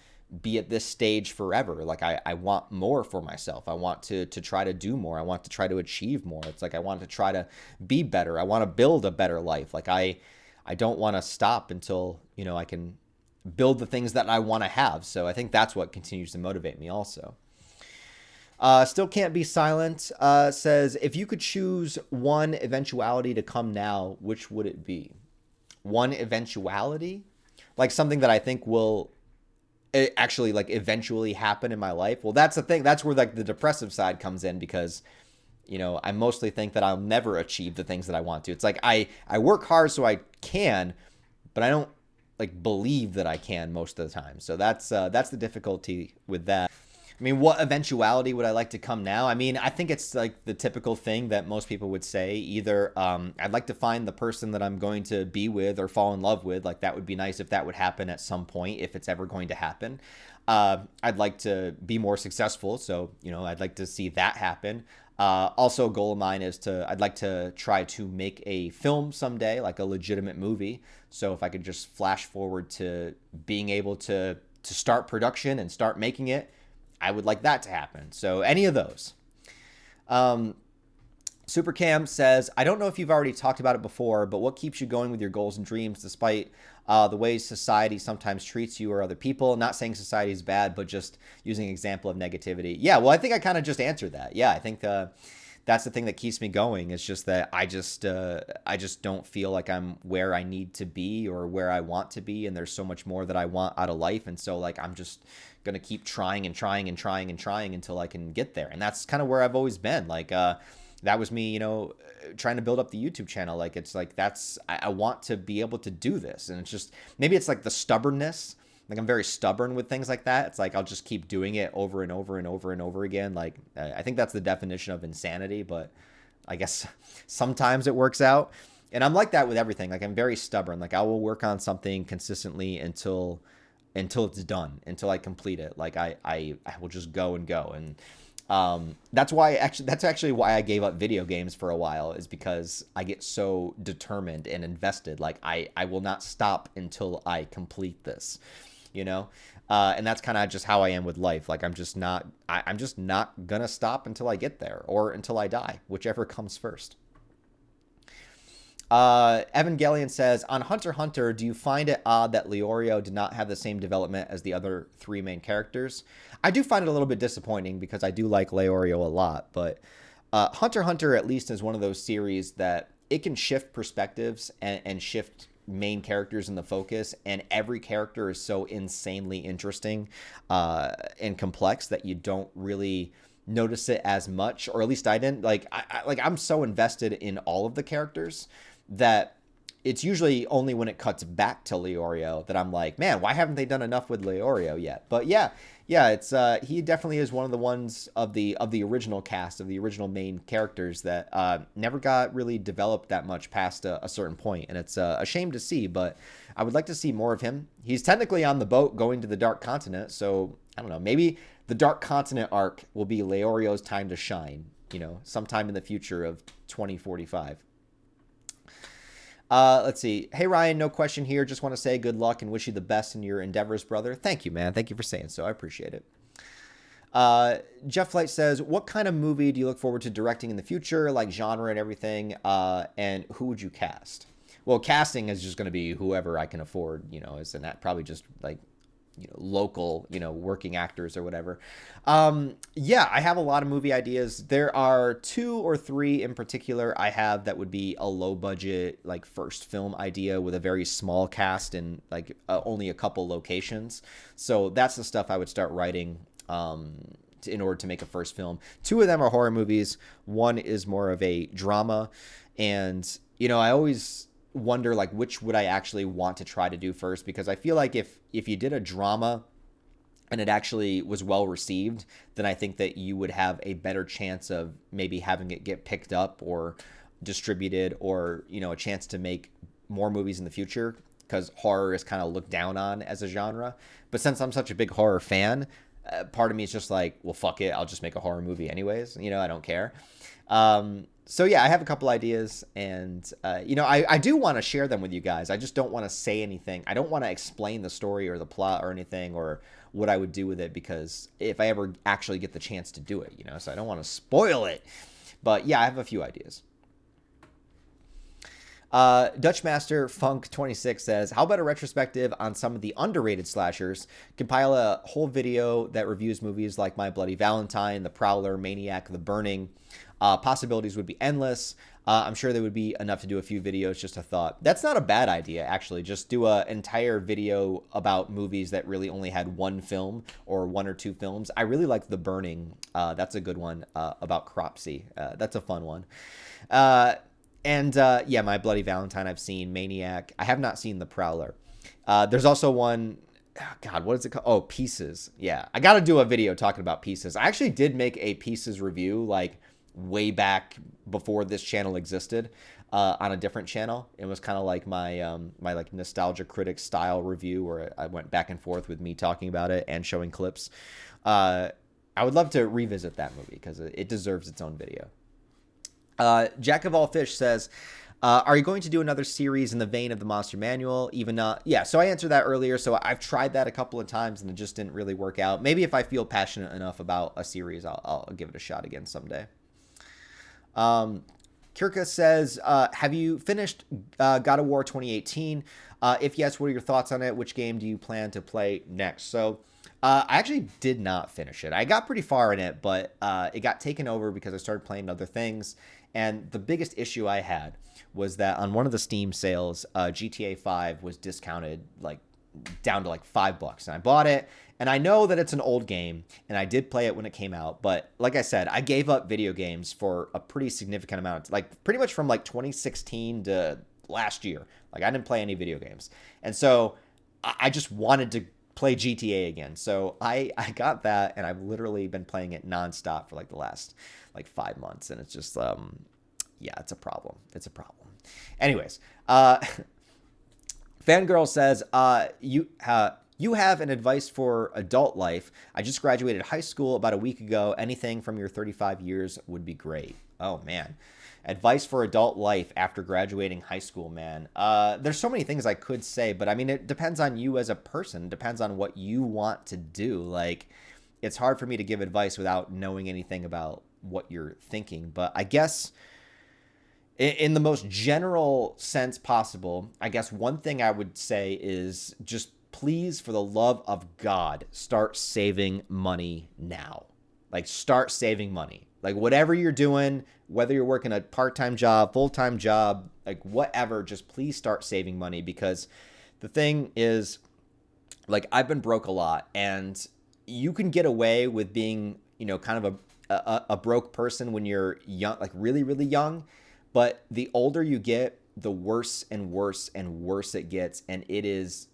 be at this stage forever. Like, I want more for myself. I want to try to do more. I want to try to achieve more. It's like I want to try to be better. I want to build a better life. Like, I don't want to stop until, I can build the things that I want to have. So I think that's what continues to motivate me also. Still Can't Be Silent says, if you could choose one eventuality to come now, which would it be? One eventuality? Like something that I think will actually like eventually happen in my life? Well, that's the thing. That's where like the depressive side comes in, because I mostly think that I'll never achieve the things that I want to. It's like I work hard so I can, but I don't like believe that I can most of the time. So that's the difficulty with that. I mean, what eventuality would I like to come now? I mean, I think it's like the typical thing that most people would say. Either I'd like to find the person that I'm going to be with or fall in love with. Like, that would be nice if that would happen at some point, if it's ever going to happen. I'd like to be more successful. So, I'd like to see that happen. Also, a goal of mine is I'd like to try to make a film someday, like a legitimate movie. So if I could just flash forward to being able to start production and start making it, I would like that to happen. So any of those. Supercam says, I don't know if you've already talked about it before, but what keeps you going with your goals and dreams despite the ways society sometimes treats you or other people? Not saying society is bad, but just using an example of negativity. Yeah, well, I think I kind of just answered that. Yeah, I think that's the thing that keeps me going. It's just that I just don't feel like I'm where I need to be or where I want to be, and there's so much more that I want out of life, and so like I'm just gonna keep trying and trying and trying and trying until I can get there. And that's kind of where I've always been. Like that was me, trying to build up the YouTube channel. Like, it's like I want to be able to do this, and it's just maybe it's like the stubbornness. Like, I'm very stubborn with things like that. It's like I'll just keep doing it over and over and over and over again. Like, I think that's the definition of insanity, but I guess sometimes it works out. And I'm like that with everything. Like, I'm very stubborn. Like, I will work on something consistently until it's done, until I complete it. Like, I will just go and go. And that's actually why I gave up video games for a while, is because I get so determined and invested. Like, I will not stop until I complete this. And that's kind of just how I am with life. Like, I'm just not gonna stop until I get there, or until I die, whichever comes first. Evangelion says, on Hunter x Hunter, do you find it odd that Leorio did not have the same development as the other three main characters? I do find it a little bit disappointing because I do like Leorio a lot, but Hunter x Hunter at least is one of those series that it can shift perspectives and shift main characters in the focus, and every character is so insanely interesting and complex that you don't really notice it as much, or at least I didn't. I'm so invested in all of the characters that it's usually only when it cuts back to Leorio that I'm like, man, why haven't they done enough with Leorio yet? But yeah, it's he definitely is one of the ones of the original cast, of the original main characters that never got really developed that much past a certain point, and it's a shame to see, but I would like to see more of him. He's technically on the boat going to the Dark Continent, so I don't know, maybe the Dark Continent arc will be Leorio's time to shine, sometime in the future of 2045. Let's see. Hey, Ryan, no question here. Just want to say good luck and wish you the best in your endeavors, brother. Thank you, man. Thank you for saying so. I appreciate it. Jeff Flight says, what kind of movie do you look forward to directing in the future, like genre and everything, and who would you cast? Well, casting is just going to be whoever I can afford, and that probably just like, local, working actors or whatever. Yeah, I have a lot of movie ideas. There are 2 or 3 in particular I have that would be a low budget, like first film idea with a very small cast and like only a couple locations. So that's the stuff I would start writing in order to make a first film. 2 of them are horror movies. One is more of a drama. And, I always wonder like which would I actually want to try to do first, because I feel like if you did a drama and it actually was well received, then I think that you would have a better chance of maybe having it get picked up or distributed, or a chance to make more movies in the future, because horror is kind of looked down on as a genre. But since I'm such a big horror fan, part of me is just like, well, fuck it, I'll just make a horror movie anyways, I don't care. So yeah, I have a couple ideas, and I do want to share them with you guys. I just don't want to say anything. I don't want to explain the story or the plot or anything, or what I would do with it, because if I ever actually get the chance to do it, so I don't want to spoil it. But yeah, I have a few ideas. Dutchmaster Funk 26 says, how about a retrospective on some of the underrated slashers? Compile a whole video that reviews movies like My Bloody Valentine, The Prowler, Maniac, The Burning. Possibilities would be endless. I'm sure there would be enough to do a few videos. Just a thought. That's not a bad idea, actually. Just do an entire video about movies that really only had one film or 1 or 2 films. I really like The Burning. That's a good one, about Cropsey. That's a fun one. Yeah, My Bloody Valentine I've seen. Maniac. I have not seen The Prowler. There's also one... Oh, God, what is it called? Oh, Pieces. Yeah, I got to do a video talking about Pieces. I actually did make a Pieces review, like, way back before this channel existed, on a different channel. It was kind of like my my like nostalgia critic style review, where I went back and forth with me talking about it and showing clips. I would love to revisit that movie because it deserves its own video. Jack of all fish says, are you going to do another series in the vein of the Monster Manual? Yeah, so I answered that earlier. So I've tried that a couple of times and it just didn't really work out. Maybe if I feel passionate enough about a series, I'll give it a shot again someday. Kirka says, have you finished God of War 2018? If yes, what are your thoughts on it? Which game do you plan to play next? So I actually did not finish it. I got pretty far in it, but it got taken over because I started playing other things. And the biggest issue I had was that on one of the Steam sales, GTA 5 was discounted like down to like $5. And I bought it. And I know that it's an old game, and I did play it when it came out. But like I said, I gave up video games for a pretty significant amount, like pretty much from like 2016 to last year. Like I didn't play any video games. And so I just wanted to play GTA again. So I got that, and I've literally been playing it nonstop for like the last like 5 months. And it's just, yeah, it's a problem. It's a problem. Anyways, Fangirl says, you have an advice for adult life. I just graduated high school about a week ago. Anything from your 35 years would be great. Oh, man. Advice for adult life after graduating high school, man. There's so many things I could say, but I mean, it depends on you as a person. It depends on what you want to do. Like, it's hard for me to give advice without knowing anything about what you're thinking. But I guess In the most general sense possible, I guess one thing I would say is just please, for the love of God, start saving money now. Like, start saving money. Like, whatever you're doing, whether you're working a part-time job, full-time job, like whatever, just please start saving money, because the thing is, like, I've been broke a lot, and you can get away with being, kind of a broke person when you're young, like really, really young. But the older you get, the worse and worse and worse it gets. And it is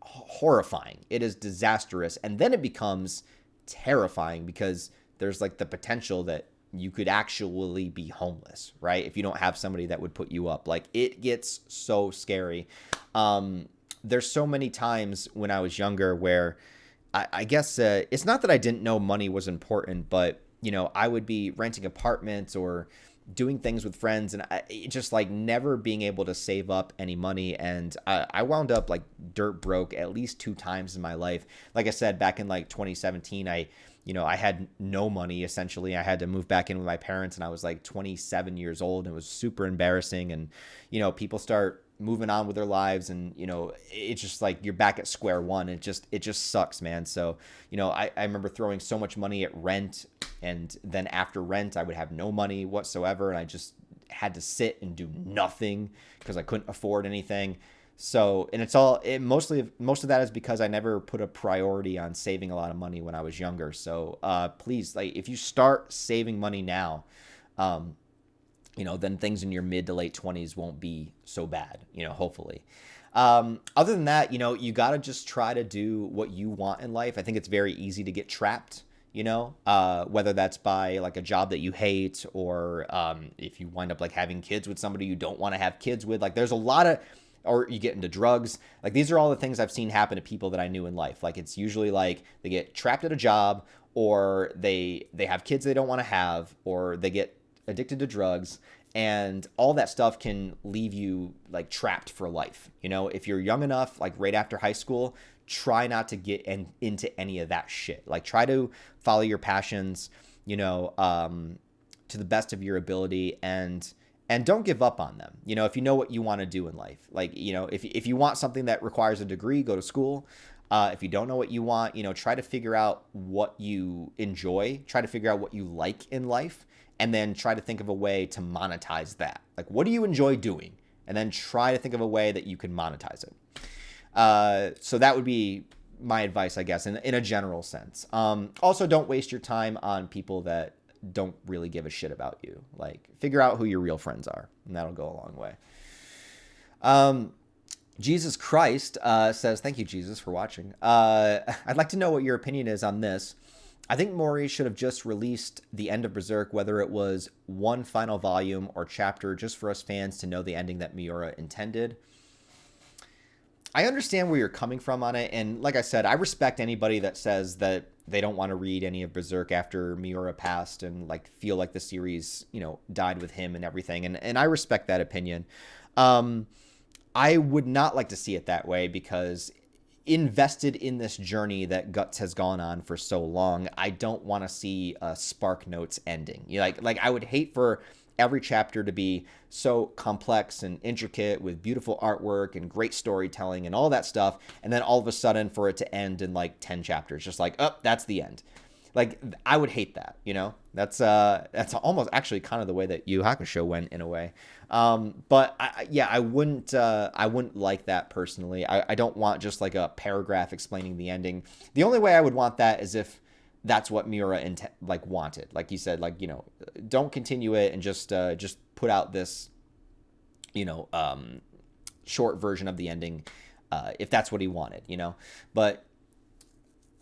horrifying. It is disastrous. And then it becomes terrifying because there's like the potential that you could actually be homeless, right? If you don't have somebody that would put you up. Like, it gets so scary. There's so many times when I was younger where I guess it's not that I didn't know money was important, but, I would be renting apartments or doing things with friends, and just like never being able to save up any money. And I wound up like dirt broke at least 2 times in my life. Like I said, back in like 2017, I had no money essentially. I had to move back in with my parents, and I was like 27 years old, and it was super embarrassing. And, people start moving on with their lives, and, it's just like you're back at square one. It just sucks, man. So, I remember throwing so much money at rent, and then after rent, I would have no money whatsoever, and I just had to sit and do nothing because I couldn't afford anything. So, and most of that is because I never put a priority on saving a lot of money when I was younger. So, please, like, if you start saving money now, then things in your mid to late 20s won't be so bad, hopefully. Other than that, you got to just try to do what you want in life. I think it's very easy to get trapped, whether that's by like a job that you hate, or if you wind up like having kids with somebody you don't want to have kids with. Like, there's a lot of, or you get into drugs. Like, these are all the things I've seen happen to people that I knew in life. Like, it's usually like they get trapped at a job, or they have kids they don't want to have, or they get addicted to drugs, and all that stuff can leave you like trapped for life. If you're young enough, like right after high school, try not to get into any of that shit. Like, try to follow your passions, to the best of your ability, and don't give up on them. If you know what you want to do in life, like, if you want something that requires a degree, go to school. If you don't know what you want, try to figure out what you enjoy, try to figure out what you like in life, and then try to think of a way to monetize that. Like, what do you enjoy doing? And then try to think of a way that you can monetize it. So that would be my advice, I guess, in a general sense. Also, don't waste your time on people that don't really give a shit about you. Like, figure out who your real friends are, and that'll go a long way. Jesus Christ says, thank you, Jesus, for watching. I'd like to know what your opinion is on this. I think Mori should have just released the end of Berserk, whether it was one final volume or chapter, just for us fans to know the ending that Miura intended. I understand where you're coming from on it, and like I said, I respect anybody that says that they don't want to read any of Berserk after Miura passed, and like feel like the series, died with him and everything, and I respect that opinion. I would not like to see it that way, because invested in this journey that Guts has gone on for so long, I don't want to see a Spark Notes ending. Like I would hate for every chapter to be so complex and intricate with beautiful artwork and great storytelling and all that stuff, and then all of a sudden for it to end in like 10 chapters, just like, oh, that's the end. Like, I would hate that, That's almost actually kind of the way that Yu Hakusho went in a way. But I wouldn't like that personally. I don't want just like a paragraph explaining the ending. The only way I would want that is if that's what Miura wanted. Like you said, like, don't continue it and just put out this, short version of the ending, if that's what he wanted, But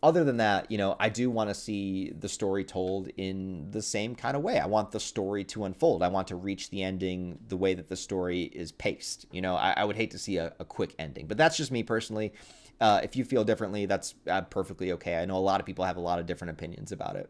other than that, I do want to see the story told in the same kind of way. I want the story to unfold. I want to reach the ending the way that the story is paced. I would hate to see a quick ending, but that's just me personally. If you feel differently, that's perfectly okay. I know a lot of people have a lot of different opinions about it.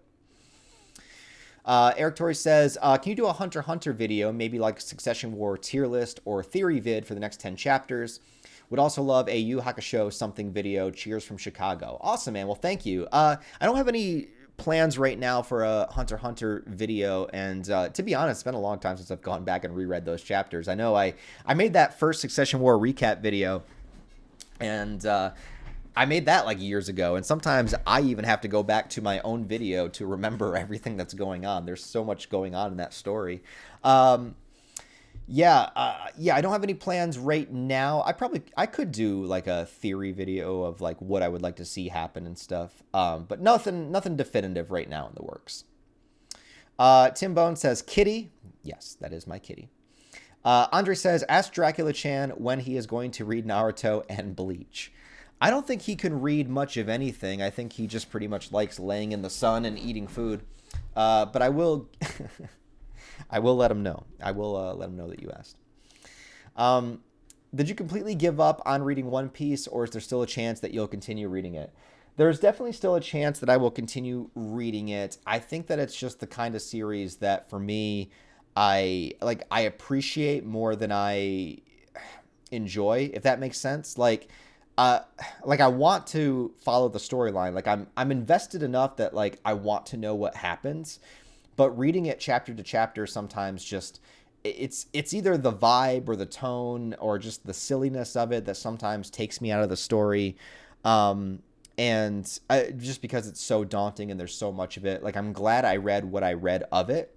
Eric Torrey says, can you do a Hunter x Hunter video, maybe like Succession War tier list or theory vid for the next 10 chapters? Would also love a Yu Hakusho something video. Cheers from Chicago. Awesome, man. Well, thank you. I don't have any plans right now for a Hunter x Hunter video, and to be honest, it's been a long time since I've gone back and reread those chapters. I know I made that first Succession War recap video, and I made that like years ago, and sometimes I even have to go back to my own video to remember everything that's going on. There's so much going on in that story. Yeah, I don't have any plans right now. I could do like a theory video of like what I would like to see happen and stuff. But nothing definitive right now in the works. Tim Bone says, Kitty. Yes, that is my kitty. Andre says, ask Dracula-chan when he is going to read Naruto and Bleach. I don't think he can read much of anything. I think he just pretty much likes laying in the sun and eating food. But I will... I will let him know. I will let him know that you asked. Did you completely give up on reading One Piece, or is there still a chance that you'll continue reading it? There's definitely still a chance that I will continue reading it. I think that it's just the kind of series that, for me, I appreciate more than I enjoy, if that makes sense. Like I want to follow the storyline. Like I'm invested enough that like I want to know what happens. But reading it chapter to chapter sometimes just it's either the vibe or the tone or just the silliness of it that sometimes takes me out of the story. Just because it's so daunting and there's so much of it. Like, I'm glad I read what I read of it,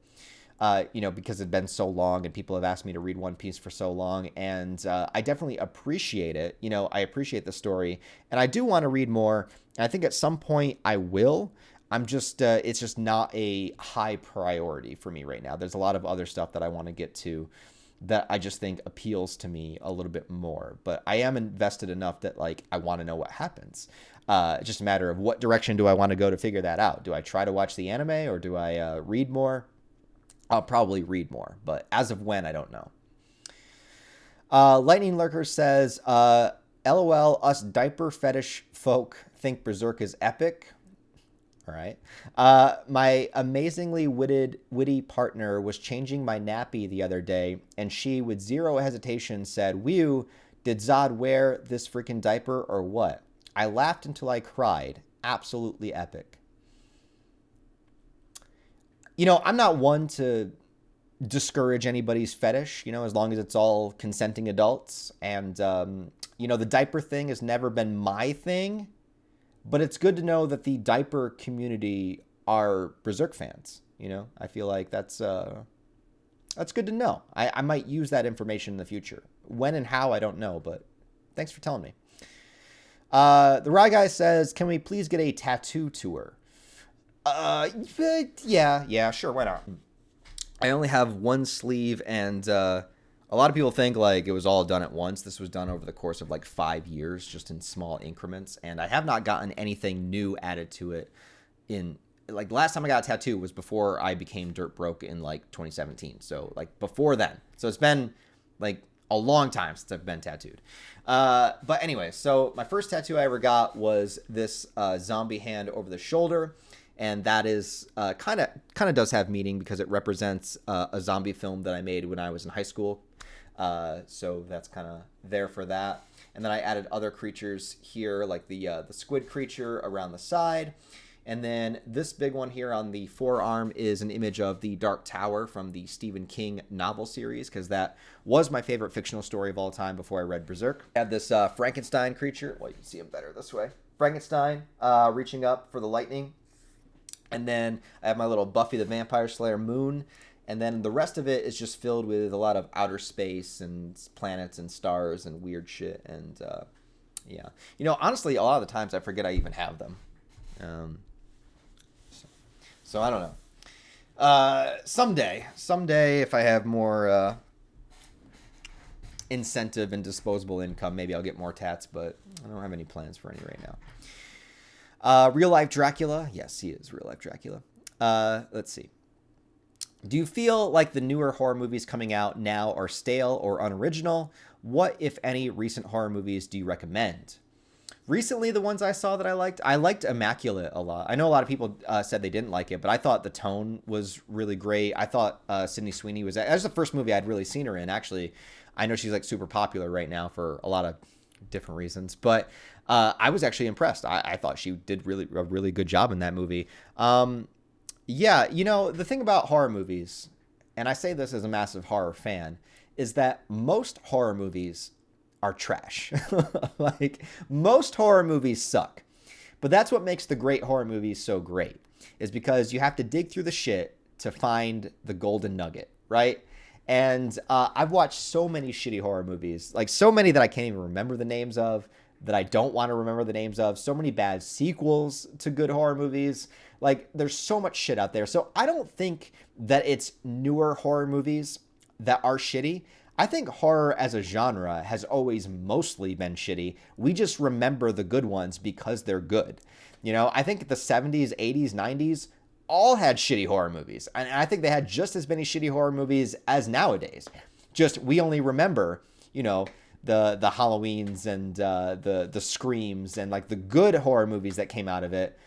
because it'd been so long and people have asked me to read One Piece for so long. And I definitely appreciate it. I appreciate the story and I do want to read more. And I think at some point I will. I'm just, it's just not a high priority for me right now. There's a lot of other stuff that I want to get to that I just think appeals to me a little bit more. But I am invested enough that like I want to know what happens. It's just a matter of what direction do I want to go to figure that out. Do I try to watch the anime or do I read more? I'll probably read more, but as of when, I don't know. Lightning Lurker says, LOL, us diaper fetish folk think Berserk is epic. All right. My amazingly witty partner was changing my nappy the other day, and she, with zero hesitation, said, "Whew, did Zod wear this freaking diaper or what?" I laughed until I cried. Absolutely epic. I'm not one to discourage anybody's fetish, as long as it's all consenting adults. And, the diaper thing has never been my thing. But it's good to know that the diaper community are Berserk fans. I feel like that's good to know. I might use that information in the future. When and how, I don't know, but thanks for telling me. The Rye Guy says, can we please get a tattoo tour? Yeah, sure, why not? I only have one sleeve, and a lot of people think like it was all done at once. This was done over the course of like 5 years, just in small increments. And I have not gotten anything new added to it in like last time I got a tattoo was before I became dirt broke in like 2017. So like before then. So it's been like a long time since I've been tattooed. But anyway, so my first tattoo I ever got was this zombie hand over the shoulder. And that is kind of does have meaning because it represents a zombie film that I made when I was in high school. So that's kind of there for that. And then I added other creatures here, like the squid creature around the side. And then this big one here on the forearm is an image of the Dark Tower from the Stephen King novel series, because that was my favorite fictional story of all time before I read Berserk. I had this Frankenstein creature. Well, you can see him better this way. Frankenstein reaching up for the lightning. And then I have my little Buffy the Vampire Slayer moon. And then the rest of it is just filled with a lot of outer space and planets and stars and weird shit. And yeah. Honestly, a lot of the times I forget I even have them. So I don't know. Someday, if I have more incentive and disposable income, maybe I'll get more tats, but I don't have any plans for any right now. Real life Dracula. Yes, he is real life Dracula. Let's see. Do you feel like the newer horror movies coming out now are stale or unoriginal? What, if any, recent horror movies do you recommend? Recently, the ones I saw that I liked Immaculate a lot. I know a lot of people said they didn't like it, but I thought the tone was really great. I thought Sydney Sweeney that was the first movie I'd really seen her in, actually. I know she's like super popular right now for a lot of different reasons. But I was actually impressed. I thought she did a really good job in that movie. Yeah, the thing about horror movies, and I say this as a massive horror fan, is that most horror movies are trash. Like, most horror movies suck. But that's what makes the great horror movies so great, is because you have to dig through the shit to find the golden nugget, right? And I've watched so many shitty horror movies, like so many that I can't even remember the names of, that I don't want to remember the names of, so many bad sequels to good horror movies. Like, there's so much shit out there. So I don't think that it's newer horror movies that are shitty. I think horror as a genre has always mostly been shitty. We just remember the good ones because they're good. I think the 70s, 80s, 90s all had shitty horror movies. And I think they had just as many shitty horror movies as nowadays. Just we only remember, the Halloweens and the Screams and like the good horror movies that came out of it.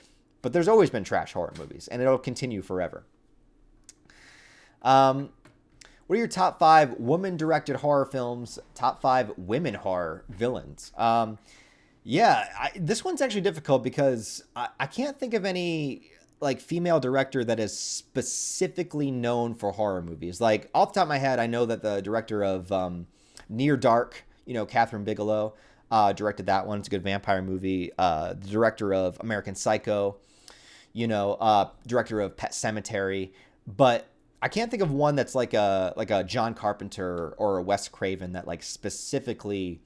But there's always been trash horror movies, and it'll continue forever. What are your top 5 woman-directed horror films? Top 5 women horror villains? This one's actually difficult because I can't think of any like female director that is specifically known for horror movies. Like, off the top of my head, I know that the director of Near Dark, Catherine Bigelow, directed that one. It's a good vampire movie. The director of American Psycho, director of Pet Sematary, but I can't think of one that's like a John Carpenter or a Wes Craven that like specifically,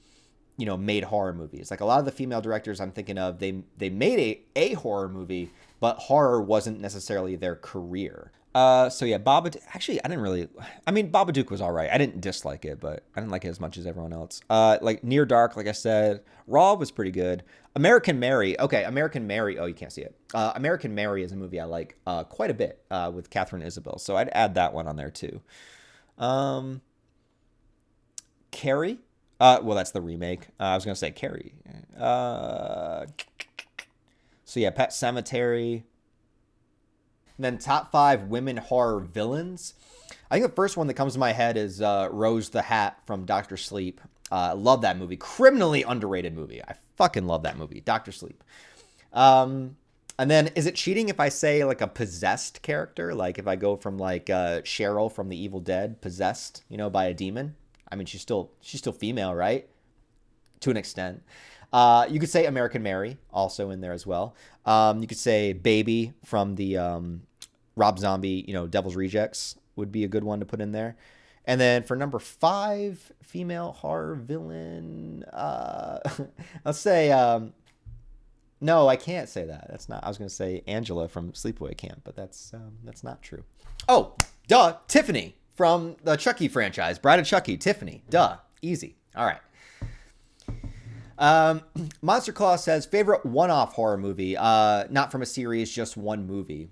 made horror movies. Like, a lot of the female directors I'm thinking of, they made a horror movie, but horror wasn't necessarily their career. Babadook. Actually, Babadook was all right. I didn't dislike it, but I didn't like it as much as everyone else. Like Near Dark, like I said, Raw was pretty good. American Mary. Okay, American Mary. Oh, you can't see it. American Mary is a movie I like quite a bit with Catherine Isabel. So I'd add that one on there too. Carrie. Well, that's the remake. I was gonna say Carrie. Pet Sematary. And then top 5 women horror villains. I think the first one that comes to my head is Rose the Hat from Dr. Sleep. Love that movie. Criminally underrated movie. I fucking love that movie. Dr. Sleep. And then, is it cheating if I say like a possessed character? Like if I go from like Cheryl from The Evil Dead, possessed, by a demon? I mean, she's still female, right? To an extent. You could say American Mary, also in there as well. You could say Baby from the Rob Zombie, Devil's Rejects would be a good one to put in there. And then for number 5, female horror villain, let's say, no, I can't say that. That's not, I was going to say Angela from Sleepaway Camp, but that's not true. Oh, duh, Tiffany from the Chucky franchise, Bride of Chucky, Tiffany, duh, easy. All right. Monster Claw says, favorite one-off horror movie, not from a series, just one movie.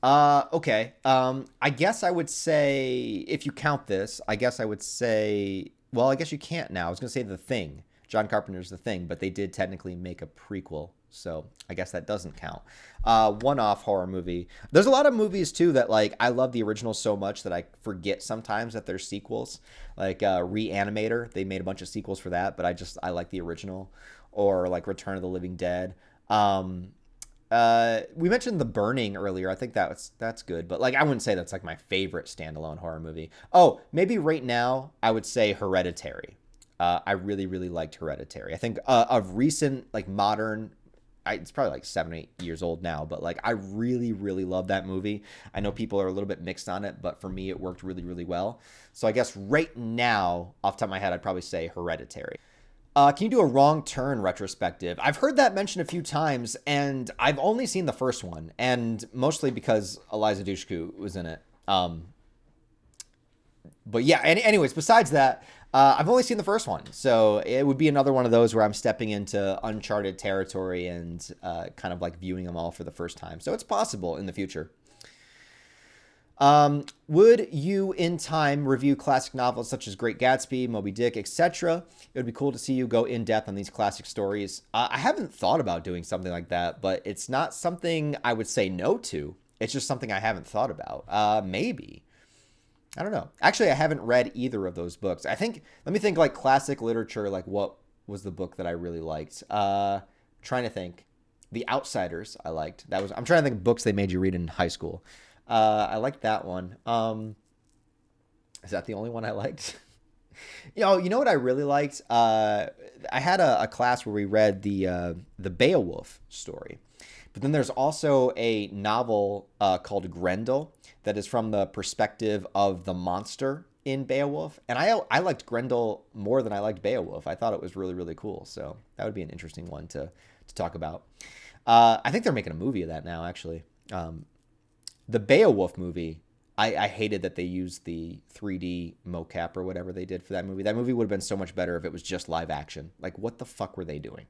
Okay. I guess I would say, if you count this, I guess I you can't now. I was going to say The Thing. John Carpenter's The Thing, but they did technically make a prequel, so I guess that doesn't count. One-off horror movie. There's a lot of movies, too, that, like, I love the original so much that I forget sometimes that there's sequels. Like, Reanimator, they made a bunch of sequels for that, but I like the original. Or, like, Return of the Living Dead. We mentioned The Burning earlier. I think that's good, but, like, I wouldn't say that's, like, my favorite standalone horror movie. Oh, maybe right now I would say Hereditary. I really, really liked Hereditary. I think of recent, like, modern, it's probably like 7 or 8 years old now, but like I really, really love that movie. I know people are a little bit mixed on it, but for me, it worked really, really well. So I guess right now, off the top of my head, I'd probably say Hereditary. Can you do a Wrong Turn retrospective? I've heard that mentioned a few times, and I've only seen the first one, and mostly because Eliza Dushku was in it. But yeah, anyways, besides that, I've only seen the first one, so it would be another one of those where I'm stepping into uncharted territory and kind of like viewing them all for the first time. So it's possible in the future. Would you, in time, review classic novels such as Great Gatsby, Moby Dick, etc.? It would be cool to see you go in depth on these classic stories. I haven't thought about doing something like that, but it's not something I would say no to. It's just something I haven't thought about. Maybe. I don't know. Actually, I haven't read either of those books. Let me think like classic literature, like what was the book that I really liked? Trying to think. The Outsiders I liked. I'm trying to think of books they made you read in high school. I liked that one. Is that the only one I liked? You know what I really liked? I had a class where we read the Beowulf story. But then there's also a novel called Grendel that is from the perspective of the monster in Beowulf. And I liked Grendel more than I liked Beowulf. I thought it was really, really cool. So that would be an interesting one to talk about. I think they're making a movie of that now, actually. The Beowulf movie, I hated that they used the 3D mocap or whatever they did for that movie. That movie would have been so much better if it was just live action. Like, what the fuck were they doing?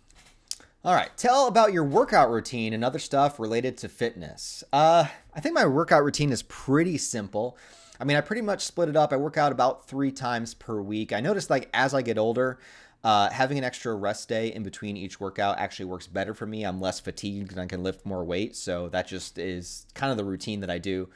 All right, tell about your workout routine and other stuff related to fitness. I think my workout routine is pretty simple. I mean, I pretty much split it up. I work out about 3 times per week. I noticed, like, as I get older, having an extra rest day in between each workout actually works better for me. I'm less fatigued and I can lift more weight. So that just is kind of the routine that I do.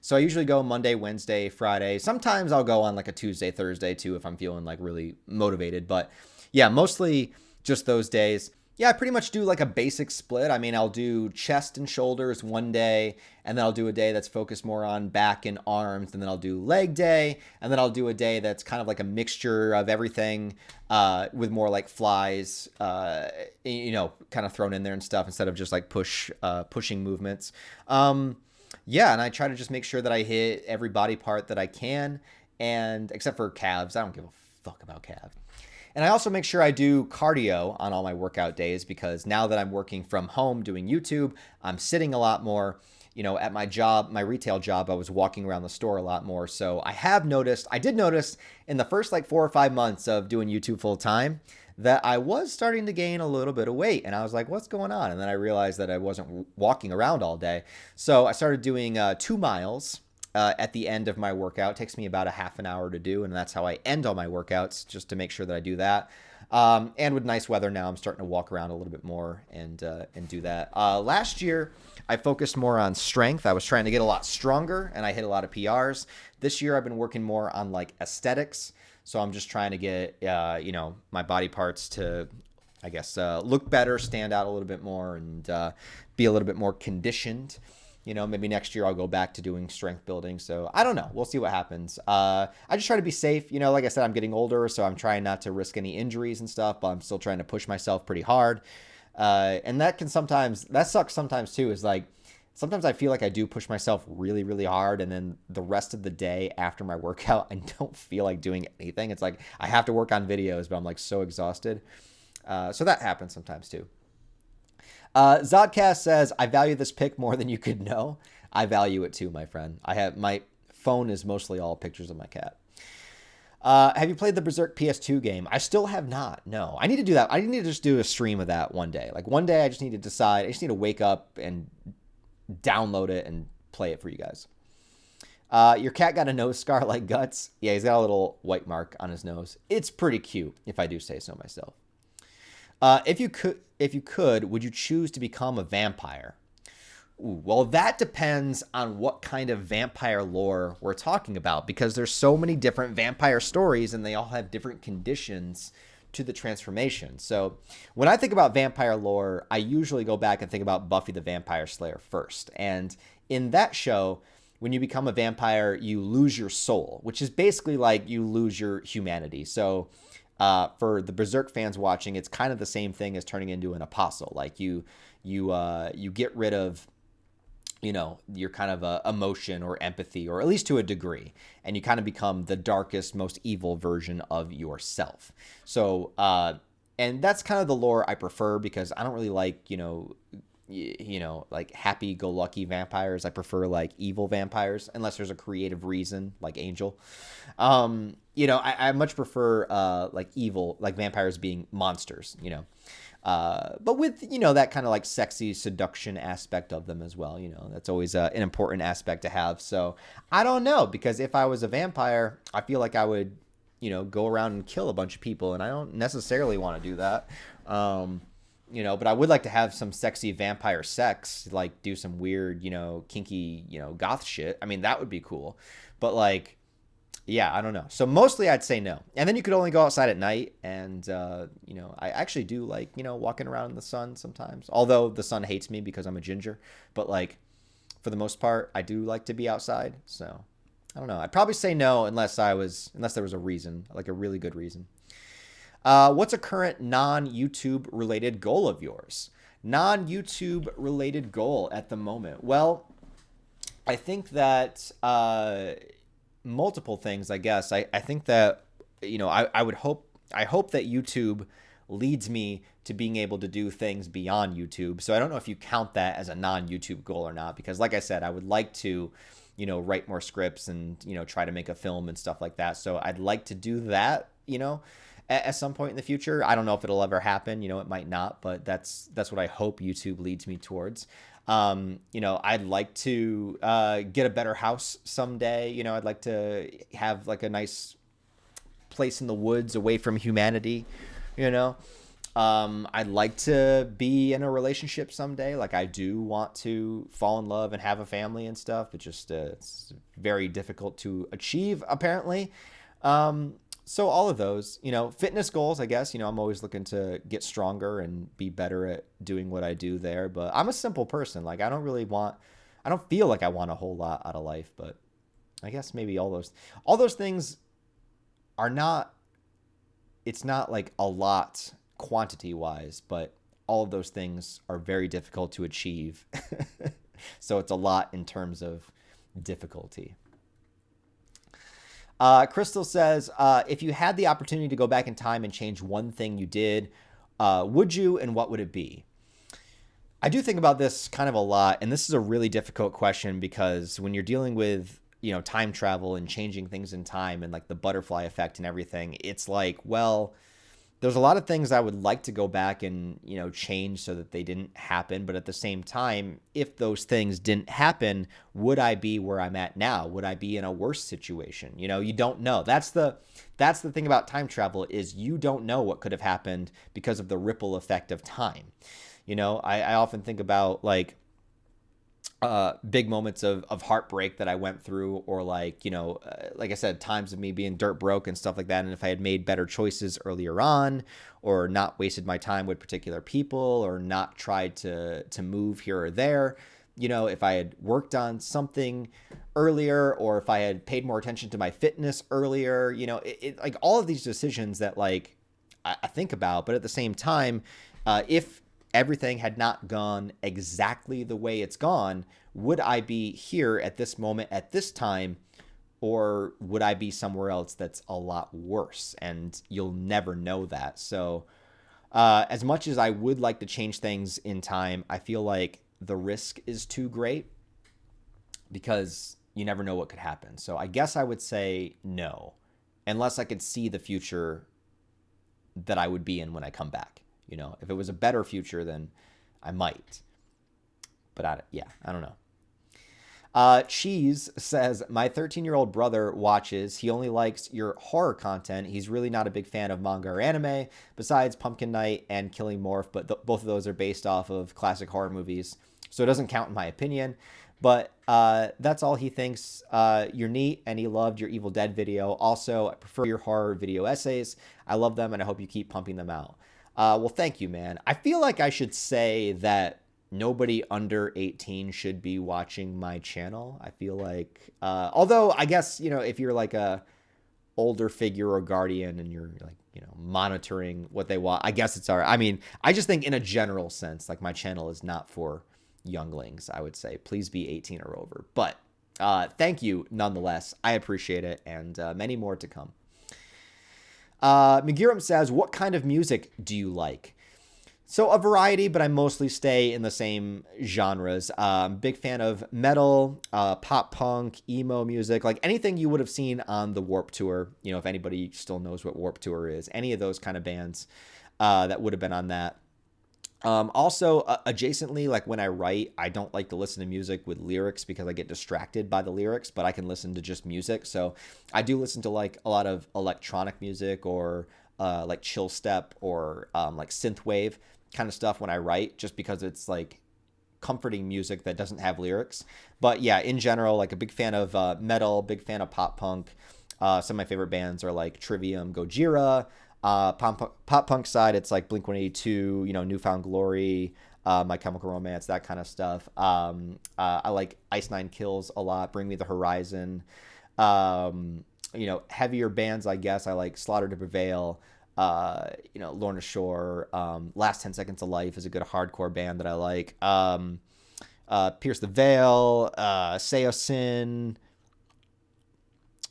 So I usually go Monday, Wednesday, Friday. Sometimes I'll go on like a Tuesday, Thursday too if I'm feeling like really motivated. But yeah, mostly just those days. Yeah, I pretty much do like a basic split. I mean, I'll do chest and shoulders one day, and then I'll do a day that's focused more on back and arms, and then I'll do leg day, and then I'll do a day that's kind of like a mixture of everything with more like flies, kind of thrown in there and stuff instead of just like pushing movements. Yeah, and I try to just make sure that I hit every body part that I can, and except for calves. I don't give a fuck about calves. And I also make sure I do cardio on all my workout days because now that I'm working from home doing YouTube, I'm sitting a lot more. At my job, my retail job, I was walking around the store a lot more. So I did notice in the first like 4 or 5 months of doing YouTube full time that I was starting to gain a little bit of weight. And I was like, what's going on? And then I realized that I wasn't walking around all day. So I started doing 2 miles. At the end of my workout. It takes me about a half an hour to do, and that's how I end all my workouts, just to make sure that I do that. And with nice weather now, I'm starting to walk around a little bit more and do that. Last year, I focused more on strength. I was trying to get a lot stronger, and I hit a lot of PRs. This year, I've been working more on like aesthetics. So I'm just trying to get, my body parts to, I guess, look better, stand out a little bit more, and be a little bit more conditioned. Maybe next year I'll go back to doing strength building. So I don't know. We'll see what happens. I just try to be safe. Like I said, I'm getting older, so I'm trying not to risk any injuries and stuff, but I'm still trying to push myself pretty hard. And that sucks sometimes too, is like, sometimes I feel like I do push myself really, really hard. And then the rest of the day after my workout, I don't feel like doing anything. It's like I have to work on videos, but I'm like so exhausted. So that happens sometimes too. Zodcast says, I value this pic more than you could know. I value it too, my friend. My phone is mostly all pictures of my cat. Have you played the Berserk PS2 game? I still have not. No, I need to do that. I need to just do a stream of that one day. Like one day I just need to decide. I just need to wake up and download it and play it for you guys. Your cat got a nose scar like Guts. Yeah, he's got a little white mark on his nose. It's pretty cute, if I do say so myself. If you could, would you choose to become a vampire? Ooh, well, that depends on what kind of vampire lore we're talking about, because there's so many different vampire stories and they all have different conditions to the transformation. So when I think about vampire lore, I usually go back and think about Buffy the Vampire Slayer first. And in that show, when you become a vampire, you lose your soul, which is basically like you lose your humanity. So for the Berserk fans watching, it's kind of the same thing as turning into an apostle. Like you get rid of, your kind of emotion or empathy, or at least to a degree, and you kind of become the darkest, most evil version of yourself. So, and that's kind of the lore I prefer, because I don't really like, like happy-go-lucky vampires. I prefer like evil vampires, unless there's a creative reason, like Angel. I much prefer like evil, like vampires being monsters, but with, that kind of like sexy seduction aspect of them as well. That's always an important aspect to have. So I don't know, because if I was a vampire, I feel like I would, go around and kill a bunch of people, and I don't necessarily want to do that. But I would like to have some sexy vampire sex, like do some weird, kinky, goth shit. I mean, that would be cool. But like, Yeah, I don't know. So mostly I'd say no. And then you could only go outside at night. And, I actually do like, walking around in the sun sometimes. Although the sun hates me because I'm a ginger. But, like, for the most part, I do like to be outside. So, I don't know. I'd probably say no unless there was a reason, like a really good reason. What's a current non-YouTube related goal of yours? Non-YouTube related goal at the moment. Well, I think that multiple things, I guess. I think that, I hope that YouTube leads me to being able to do things beyond YouTube. So I don't know if you count that as a non-YouTube goal or not, because like I said, I would like to, write more scripts and, try to make a film and stuff like that. So I'd like to do that, at some point in the future. I don't know if it'll ever happen, it might not, but that's what I hope YouTube leads me towards. I'd like to get a better house someday. I'd like to have like a nice place in the woods away from humanity, I'd like to be in a relationship someday. Like I do want to fall in love and have a family and stuff. It's just it's very difficult to achieve apparently. So all of those, fitness goals, I guess, I'm always looking to get stronger and be better at doing what I do there. But I'm a simple person. Like I don't feel like I want a whole lot out of life, but I guess maybe all those things are not, it's not like a lot quantity wise, but all of those things are very difficult to achieve. So it's a lot in terms of difficulty. Crystal says, if you had the opportunity to go back in time and change one thing you did, would you, and what would it be? I do think about this kind of a lot, and this is a really difficult question because when you're dealing with, time travel and changing things in time and like the butterfly effect and everything, it's like, well, there's a lot of things I would like to go back and, change so that they didn't happen. But at the same time, if those things didn't happen, would I be where I'm at now? Would I be in a worse situation? You don't know. That's the thing about time travel is you don't know what could have happened because of the ripple effect of time. I often think about like, big moments of heartbreak that I went through, or like, like I said, times of me being dirt broke and stuff like that. And if I had made better choices earlier on, or not wasted my time with particular people, or not tried to move here or there, if I had worked on something earlier, or if I had paid more attention to my fitness earlier, like all of these decisions that like I think about, but at the same time, if everything had not gone exactly the way it's gone, would I be here at this moment, at this time, or would I be somewhere else that's a lot worse? And you'll never know that. So as much as I would like to change things in time, I feel like the risk is too great because you never know what could happen. So I guess I would say no, unless I could see the future that I would be in when I come back. If it was a better future, then I might. But I don't know. Cheese says, my 13-year-old brother watches. He only likes your horror content. He's really not a big fan of manga or anime, besides Pumpkin Night and Killing Morph. But both of those are based off of classic horror movies. So it doesn't count in my opinion. But that's all he thinks. You're neat, and he loved your Evil Dead video. Also, I prefer your horror video essays. I love them, and I hope you keep pumping them out. Well, thank you, man. I feel like I should say that nobody under 18 should be watching my channel. I feel like, although I guess, if you're like a older figure or guardian and you're like, monitoring what they want, I guess it's all right. I mean, I just think in a general sense, like my channel is not for younglings, I would say. Please be 18 or over. But thank you nonetheless. I appreciate it, and many more to come. Megirum says, what kind of music do you like? So a variety, but I mostly stay in the same genres. Big fan of metal, pop punk, emo music, like anything you would have seen on the Warped Tour. If anybody still knows what Warped Tour is, any of those kind of bands that would have been on that. Also, adjacently, like when I write, I don't like to listen to music with lyrics because I get distracted by the lyrics, but I can listen to just music. So I do listen to like a lot of electronic music, or like chill step, or like synthwave kind of stuff when I write, just because it's like comforting music that doesn't have lyrics. But yeah, in general, like a big fan of metal, big fan of pop punk, Some of my favorite bands are like Trivium, Gojira. Pop punk side, it's like Blink-182, New Found Glory, My Chemical Romance, that kind of stuff. I like Ice Nine Kills a lot. Bring Me the Horizon. Heavier bands, I guess I like Slaughter to Prevail. Lorna Shore. Last 10 Seconds of Life is a good hardcore band that I like. Pierce the Veil, Seosin.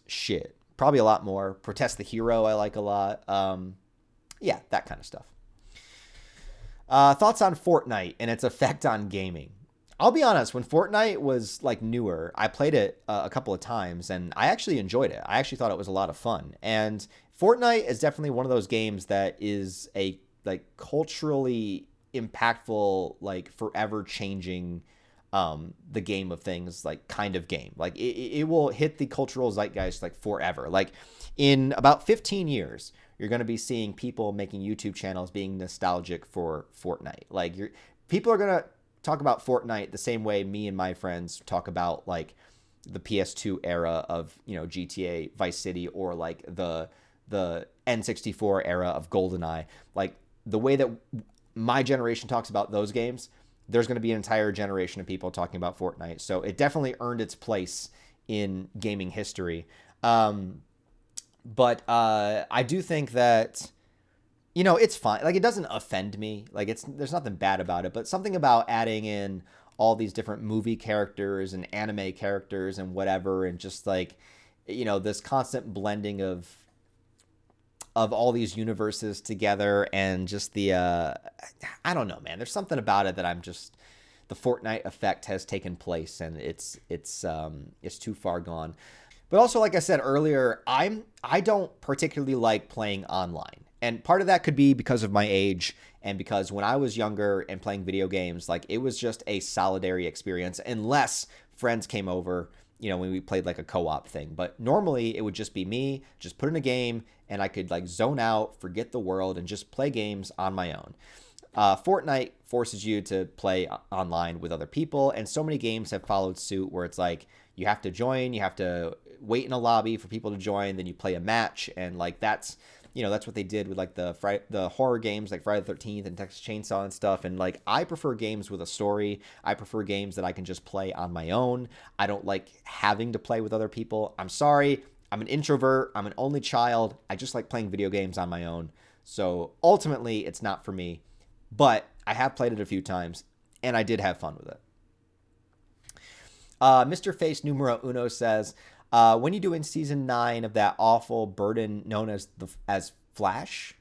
Shit. Probably a lot more. Protest the Hero I like a lot. Yeah, that kind of stuff. Thoughts on Fortnite and its effect on gaming. I'll be honest, when Fortnite was like newer, I played it a couple of times and I actually enjoyed it. I actually thought it was a lot of fun. And Fortnite is definitely one of those games that is a like culturally impactful, like forever changing the game of things, like kind of game. Like it will hit the cultural zeitgeist like forever. Like in about 15 years, you're going to be seeing people making YouTube channels being nostalgic for Fortnite. Like people are going to talk about Fortnite the same way me and my friends talk about like the PS2 era of, GTA Vice City, or like the N64 era of GoldenEye. Like the way that my generation talks about those games, there's going to be an entire generation of people talking about Fortnite. So it definitely earned its place in gaming history. But I do think that, it's fine. Like, it doesn't offend me. Like, there's nothing bad about it. But something about adding in all these different movie characters and anime characters and whatever, and just like, this constant blending of all these universes together, and just the I don't know, man. There's something about it that the Fortnite effect has taken place, and it's too far gone. But also, like I said earlier, I don't particularly like playing online. And part of that could be because of my age, and because when I was younger and playing video games, like it was just a solitary experience unless friends came over, when we played like a co-op thing. But normally it would just be me, just put in a game, and I could like zone out, forget the world, and just play games on my own. Fortnite forces you to play online with other people, and so many games have followed suit where it's like you have to join, you have to wait in a lobby for people to join, then you play a match, and like that's what they did with like the horror games like Friday the 13th and Texas Chainsaw and stuff. And like I prefer games with a story. I prefer games that I can just play on my own. I don't like having to play with other people. I'm sorry. I'm an introvert. I'm an only child. I just like playing video games on my own. So ultimately, it's not for me. But I have played it a few times, and I did have fun with it. Mr. Face Numero Uno says, when you doing season 9 of that awful burden known as Flash?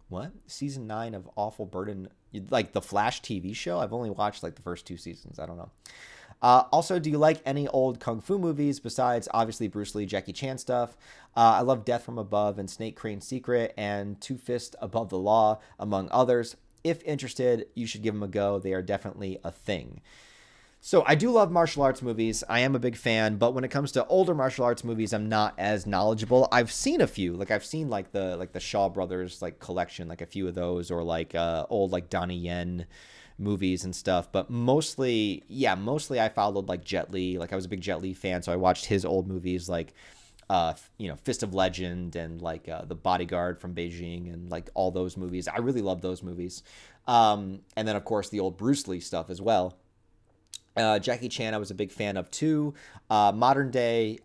What? Season 9 of awful burden? Like the Flash TV show? I've only watched like the first 2 seasons. I don't know. Also, do you like any old Kung Fu movies besides obviously Bruce Lee, Jackie Chan stuff? I love Death from Above and Snake Crane's Secret and Two Fists Above the Law, among others. If interested, you should give them a go. They are definitely a thing. So I do love martial arts movies. I am a big fan, but when it comes to older martial arts movies, I'm not as knowledgeable. I've seen a few. Like I've seen like the Shaw Brothers like collection, like a few of those, or like old like Donnie Yen movies and stuff. But mostly I followed like Jet Li. Like I was a big Jet Li fan, so I watched his old movies like Fist of Legend and like The Bodyguard from Beijing and like all those movies. I really love those movies. And then of course the old Bruce Lee stuff as well. Jackie Chan I was a big fan of too. Modern day,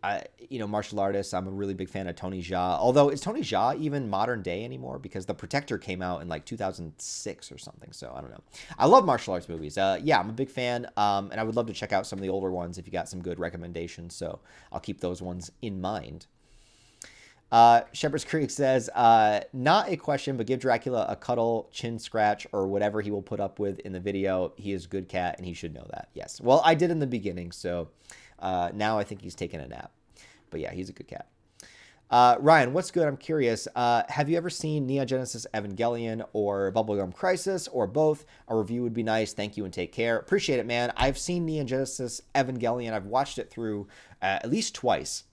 martial artists, I'm a really big fan of Tony Jaa. Although, is Tony Jaa even modern day anymore? Because The Protector came out in like 2006 or something, so I don't know. I love martial arts movies. I'm a big fan, and I would love to check out some of the older ones if you got some good recommendations, so I'll keep those ones in mind. Shepherd's Creek says, not a question, but give Dracula a cuddle, chin scratch, or whatever he will put up with in the video. He is a good cat, and he should know that. Yes. Well, I did in the beginning, so now I think he's taking a nap. But yeah, he's a good cat. Ryan, what's good? I'm curious. Have you ever seen Neon Genesis Evangelion or Bubblegum Crisis, or both? A review would be nice. Thank you and take care. Appreciate it, man. I've seen Neon Genesis Evangelion. I've watched it through at least twice.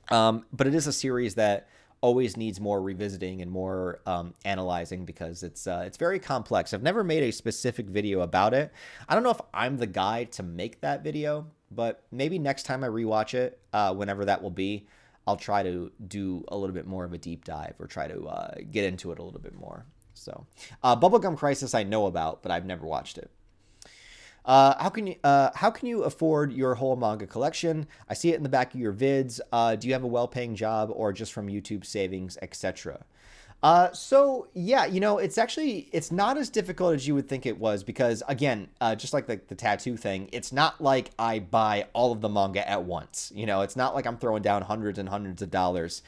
But it is a series that always needs more revisiting and more analyzing, because it's very complex. I've never made a specific video about it. I don't know if I'm the guy to make that video, but maybe next time I rewatch it, whenever that will be, I'll try to do a little bit more of a deep dive or try to get into it a little bit more. So, Bubblegum Crisis I know about, but I've never watched it. How can you afford your whole manga collection? I see it in the back of your vids. Do you have a well-paying job or just from YouTube savings, etc.? So yeah, it's not as difficult as you would think it was because again, just like the tattoo thing, it's not like I buy all of the manga at once. It's not like I'm throwing down hundreds and hundreds of dollars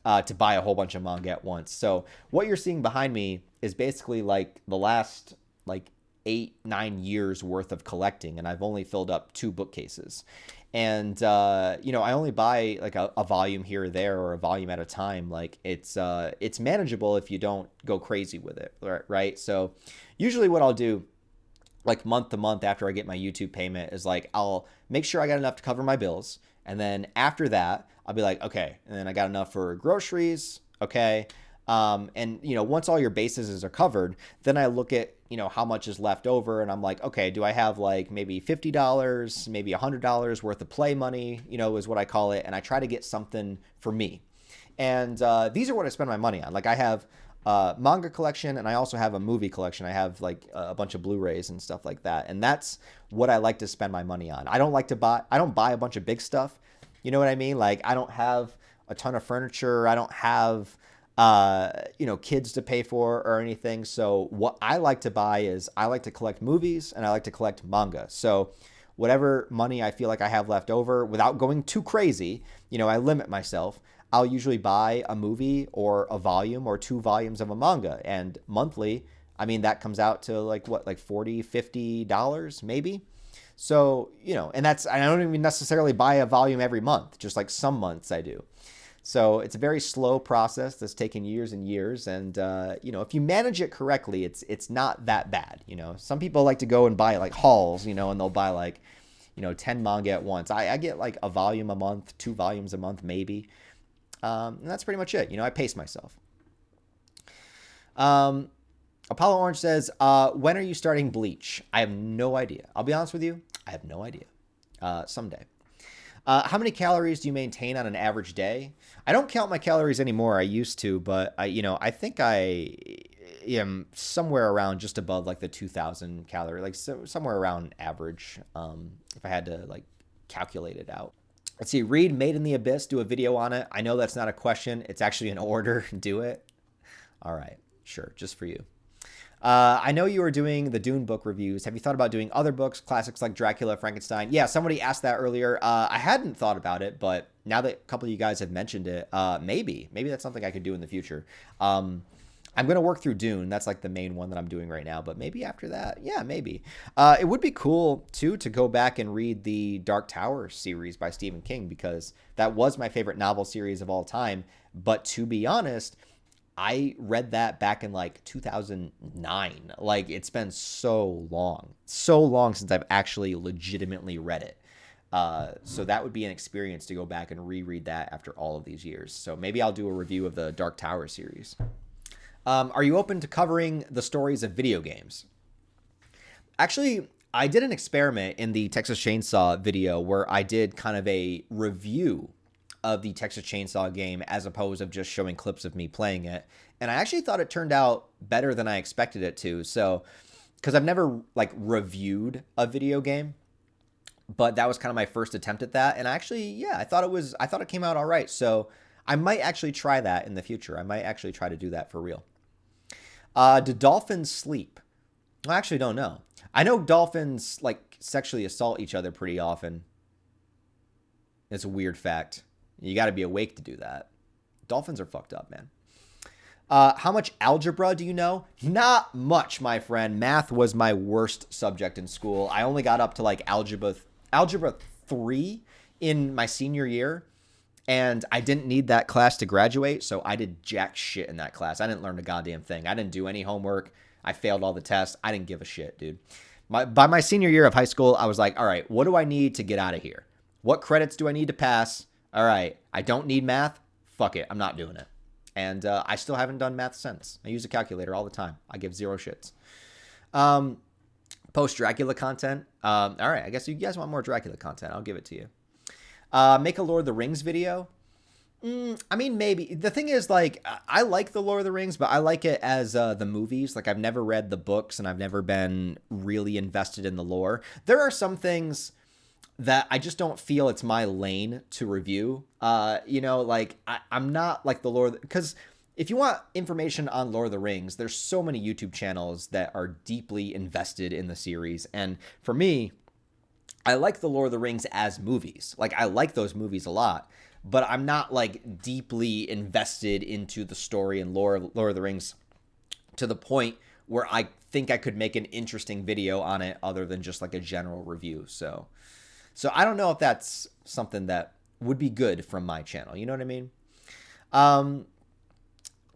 to buy a whole bunch of manga at once. So what you're seeing behind me is basically like the last like 8-9 years worth of collecting, and I've only filled up 2 bookcases. And I only buy like a volume here or there or a volume at a time. Like it's manageable if you don't go crazy with it, right? So usually what I'll do like month to month after I get my YouTube payment is like I'll make sure I got enough to cover my bills, and then after that I'll be like, okay, and then I got enough for groceries, okay. And once all your bases are covered, then I look at, how much is left over, and I'm like, okay, do I have like maybe $50, maybe $100 worth of play money, is what I call it. And I try to get something for me. And, these are what I spend my money on. Like I have a manga collection, and I also have a movie collection. I have like a bunch of Blu-rays and stuff like that. And that's what I like to spend my money on. I don't buy a bunch of big stuff. You know what I mean? Like I don't have a ton of furniture. I don't have kids to pay for or anything. So what I like to buy is I like to collect movies and I like to collect manga. So whatever money I feel like I have left over without going too crazy, I limit myself. I'll usually buy a movie or a volume or 2 volumes of a manga, and monthly, I mean, that comes out to like $40, $50 maybe. So, and I don't even necessarily buy a volume every month, just like some months I do. So it's a very slow process that's taken years and years. And, if you manage it correctly, it's not that bad. Some people like to go and buy like hauls, and they'll buy like, 10 manga at once. I get like a volume a month, 2 volumes a month, maybe. And that's pretty much it. I pace myself. Apollo Orange says, when are you starting Bleach? I have no idea. I'll be honest with you. I have no idea. Someday. How many calories do you maintain on an average day? I don't count my calories anymore. I used to, but I think I am somewhere around just above like the 2,000 calorie, like somewhere around average. If I had to like calculate it out. Let's see. Read Made in the Abyss. Do a video on it. I know that's not a question. It's actually an order. Do it. All right. Sure. Just for you. I know you are doing the Dune book reviews. Have you thought about doing other books, classics like Dracula, Frankenstein? Yeah, somebody asked that earlier. I hadn't thought about it, but now that a couple of you guys have mentioned it, maybe that's something I could do in the future. I'm going to work through Dune. That's like the main one that I'm doing right now, but maybe after that, yeah, maybe. It would be cool, too, to go back and read the Dark Tower series by Stephen King, because that was my favorite novel series of all time. But to be honest, I read that back in like 2009. Like it's been so long since I've actually legitimately read it. So that would be an experience to go back and reread that after all of these years. So maybe I'll do a review of the Dark Tower series. Are you open to covering the stories of video games? Actually, I did an experiment in the Texas Chainsaw video where I did kind of a review of the Texas Chainsaw game as opposed to just showing clips of me playing it. And I actually thought it turned out better than I expected it to. So, because I've never like reviewed a video game, but that was kind of my first attempt at that. And actually, yeah, I thought it came out all right. So I might actually try that in the future. I might actually try to do that for real. Do dolphins sleep? I actually don't know. I know dolphins like sexually assault each other pretty often. It's a weird fact. You got to be awake to do that. Dolphins are fucked up, man. How much algebra do you know? Not much, my friend. Math was my worst subject in school. I only got up to like algebra 3 in my senior year, and I didn't need that class to graduate, so I did jack shit in that class. I didn't learn a goddamn thing. I didn't do any homework. I failed all the tests. I didn't give a shit, dude. By my senior year of high school, I was like, all right, what do I need to get out of here? What credits do I need to pass? All right, I don't need math. Fuck it, I'm not doing it. And I still haven't done math since. I use a calculator all the time. I give 0 shits. Post-Dracula content. All right, I guess you guys want more Dracula content. I'll give it to you. Make a Lord of the Rings video. I mean, maybe. The thing is, like, I like the Lord of the Rings, but I like it as the movies. Like, I've never read the books, and I've never been really invested in the lore. There are some things that I just don't feel it's my lane to review. Like, I'm not like the Lord, because if you want information on Lord of the Rings, there's so many YouTube channels that are deeply invested in the series. And for me, I like the Lord of the Rings as movies. Like, I like those movies a lot, but I'm not like deeply invested into the story and lore of Lord of the Rings to the point where I think I could make an interesting video on it other than just like a general review. So I don't know if that's something that would be good from my channel. You know what I mean?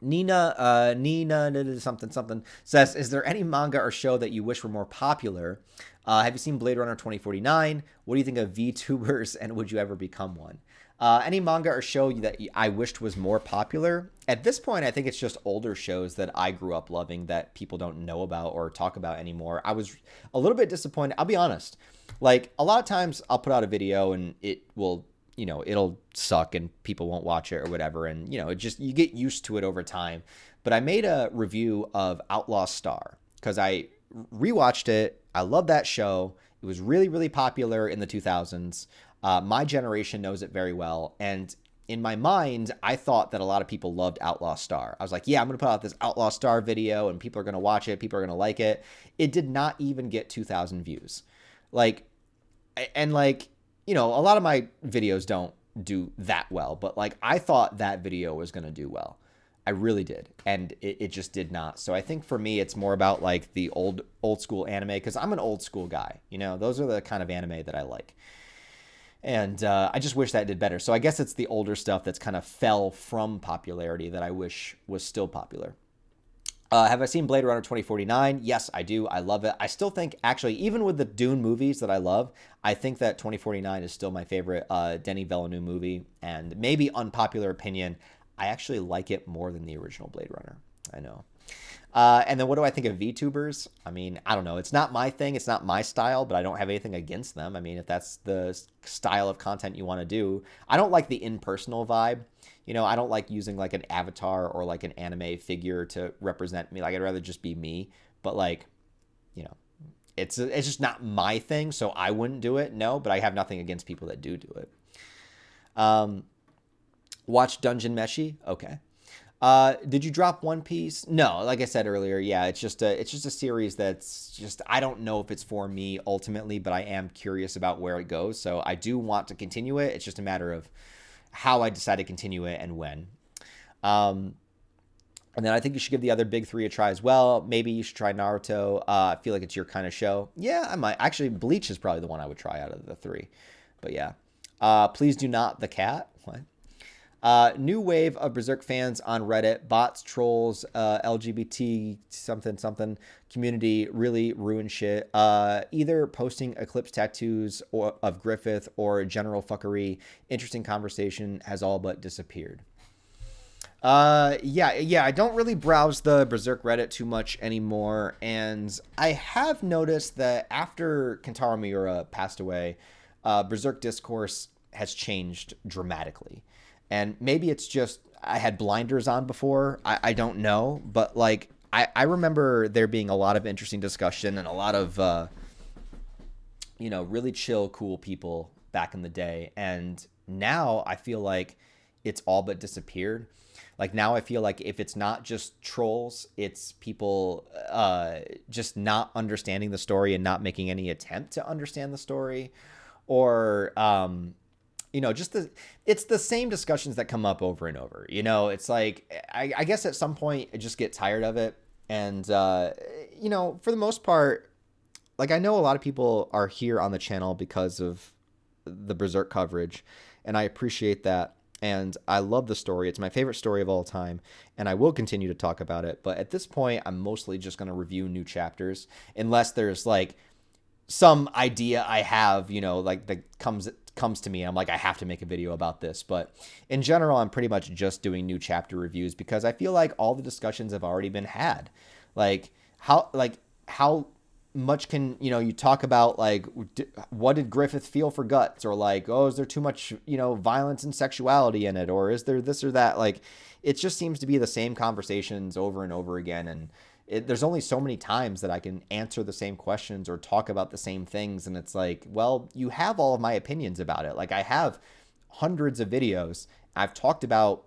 Nina something says, is there any manga or show that you wish were more popular? Have you seen Blade Runner 2049? What do you think of VTubers, and would you ever become one? Any manga or show that I wished was more popular? At this point, I think it's just older shows that I grew up loving that people don't know about or talk about anymore. I was a little bit disappointed. I'll be honest. Like, a lot of times I'll put out a video and it will, it'll suck and people won't watch it or whatever. And, you get used to it over time. But I made a review of Outlaw Star because I rewatched it. I love that show. It was really, really popular in the 2000s. My generation knows it very well. And in my mind, I thought that a lot of people loved Outlaw Star. I was like, yeah, I'm going to put out this Outlaw Star video and people are going to watch it. People are going to like it. It did not even get 2,000 views. A lot of my videos don't do that well, but like, I thought that video was going to do well. I really did. And it just did not. So I think for me, it's more about like the old school anime, because I'm an old school guy. Those are the kind of anime that I like. And I just wish that did better. So I guess it's the older stuff that's kind of fell from popularity that I wish was still popular. Have I seen Blade Runner 2049? Yes, I do. I love it. I still think, actually, even with the Dune movies that I love, I think that 2049 is still my favorite Denis Villeneuve movie. And maybe unpopular opinion, I actually like it more than the original Blade Runner. I know. And then what do I think of VTubers? I mean, I don't know. It's not my thing. It's not my style, but I don't have anything against them. I mean, if that's the style of content you want to do. I don't like the impersonal vibe. I don't like using like an avatar or like an anime figure to represent me. Like, I'd rather just be me. But like, it's just not my thing, so I wouldn't do it. No, but I have nothing against people that do it. Watch Dungeon Meshi? Okay. Did you drop One Piece? No, like I said earlier, yeah, it's just a series that's just, I don't know if it's for me ultimately, but I am curious about where it goes. So I do want to continue it. It's just a matter of how I decide to continue it and when. And then I think you should give the other big three a try as well. Maybe you should try Naruto. I feel like it's your kind of show. Yeah, I might. Actually, Bleach is probably the one I would try out of the three. But yeah. Please do not the cat. What? New wave of Berserk fans on Reddit. Bots, trolls, LGBT something community really ruin shit. Either posting eclipse tattoos of Griffith or general fuckery. Interesting conversation has all but disappeared. Yeah, I don't really browse the Berserk Reddit too much anymore, and I have noticed that after Kentaro Miura passed away, Berserk discourse has changed dramatically. And maybe it's just I had blinders on before. I don't know. But like I remember there being a lot of interesting discussion and a lot of really chill, cool people back in the day. And now I feel like it's all but disappeared. Like now I feel like if it's not just trolls, it's people just not understanding the story and not making any attempt to understand the story. Or it's the same discussions that come up over and over. It's like, I guess at some point I just get tired of it. And, for the most part, like I know a lot of people are here on the channel because of the Berserk coverage, and I appreciate that. And I love the story. It's my favorite story of all time, and I will continue to talk about it. But at this point, I'm mostly just going to review new chapters, unless there's like some idea I have, like that comes to me. I'm like, I have to make a video about this. But in general, I'm pretty much just doing new chapter reviews because I feel like all the discussions have already been had. Like how much can, you talk about like, what did Griffith feel for Guts, or like, oh, is there too much, violence and sexuality in it, or is there this or that? Like, it just seems to be the same conversations over and over again. And there's only so many times that I can answer the same questions or talk about the same things. And it's like, well, you have all of my opinions about it. Like, I have hundreds of videos. I've talked about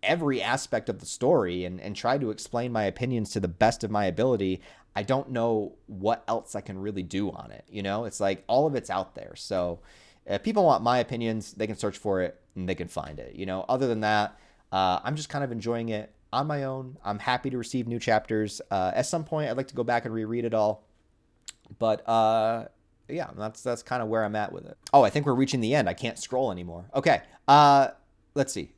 every aspect of the story and tried to explain my opinions to the best of my ability. I don't know what else I can really do on it. It's like all of it's out there. So if people want my opinions, they can search for it and they can find it. Other than that, I'm just kind of enjoying it on my own. I'm happy to receive new chapters. At some point, I'd like to go back and reread it all. But yeah, that's kind of where I'm at with it. Oh, I think we're reaching the end. I can't scroll anymore. Okay, let's see.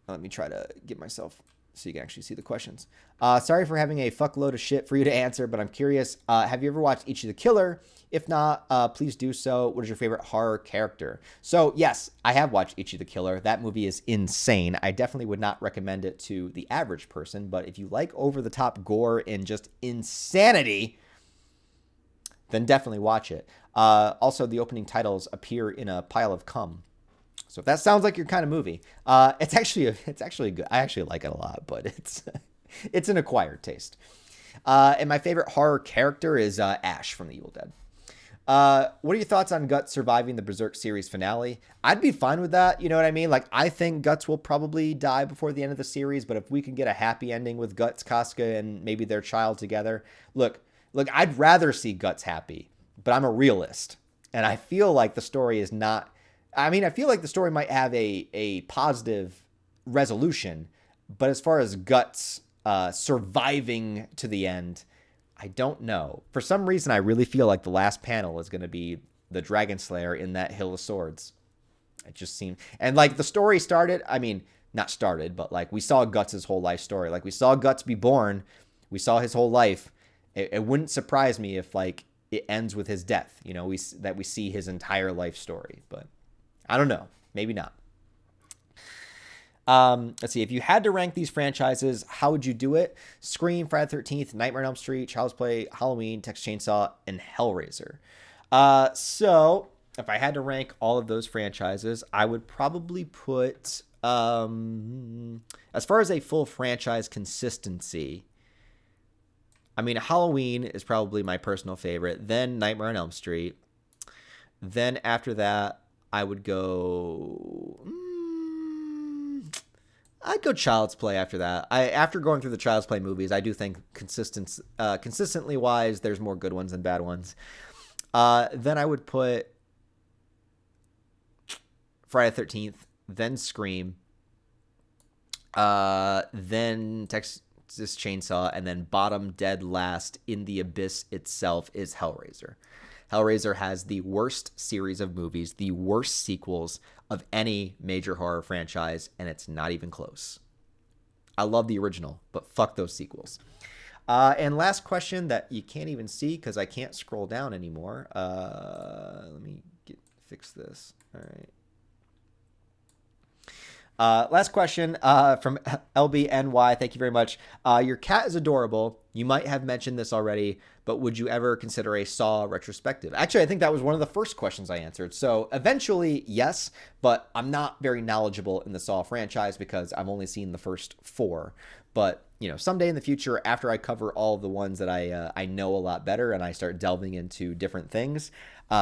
Let me try to get myself so you can actually see the questions. Sorry for having a fuckload of shit for you to answer, but I'm curious. Have you ever watched Ichi the Killer? If not, please do so. What is your favorite horror character? So yes, I have watched Ichi the Killer. That movie is insane. I definitely would not recommend it to the average person, but if you like over-the-top gore and just insanity, then definitely watch it. Also, the opening titles appear in a pile of cum. So if that sounds like your kind of movie, it's actually good. I actually like it a lot, but it's an acquired taste. And my favorite horror character is Ash from The Evil Dead. What are your thoughts on Guts surviving the Berserk series finale? I'd be fine with that. You know what I mean? Like, I think Guts will probably die before the end of the series, but if we can get a happy ending with Guts, Casca, and maybe their child together, look, I'd rather see Guts happy, but I'm a realist, and I feel like the story is not. I mean, I feel like the story might have a positive resolution, but as far as Guts surviving to the end, I don't know. For some reason, I really feel like the last panel is going to be the Dragon Slayer in that Hill of Swords. It just seemed, and like the story started. I mean, not started, but like we saw Guts' whole life story. Like we saw Guts be born, we saw his whole life. It wouldn't surprise me if like it ends with his death. We see his entire life story, but I don't know. Maybe not. Let's see. If you had to rank these franchises, how would you do it? Scream, Friday the 13th, Nightmare on Elm Street, Child's Play, Halloween, Texas Chainsaw, and Hellraiser. So if I had to rank all of those franchises, I would probably put, as far as a full franchise consistency, I mean, Halloween is probably my personal favorite, then Nightmare on Elm Street. Then after that, I would go. I'd go Child's Play after that. After going through the Child's Play movies, I do think consistently wise, there's more good ones than bad ones. Then I would put Friday the 13th, then Scream, then Texas Chainsaw, and then bottom dead last in the abyss itself is Hellraiser. Hellraiser has the worst series of movies, the worst sequels of any major horror franchise, and it's not even close. I love the original, but fuck those sequels. And last question that you can't even see because I can't scroll down anymore. Let me fix this. All right. Last question from LBNY. Thank you very much. Your cat is adorable. You might have mentioned this already, but would you ever consider a Saw retrospective? Actually, I think that was one of the first questions I answered. So eventually, yes, but I'm not very knowledgeable in the Saw franchise because I've only seen the first 4. But, someday in the future, after I cover all of the ones that I know a lot better and I start delving into different things,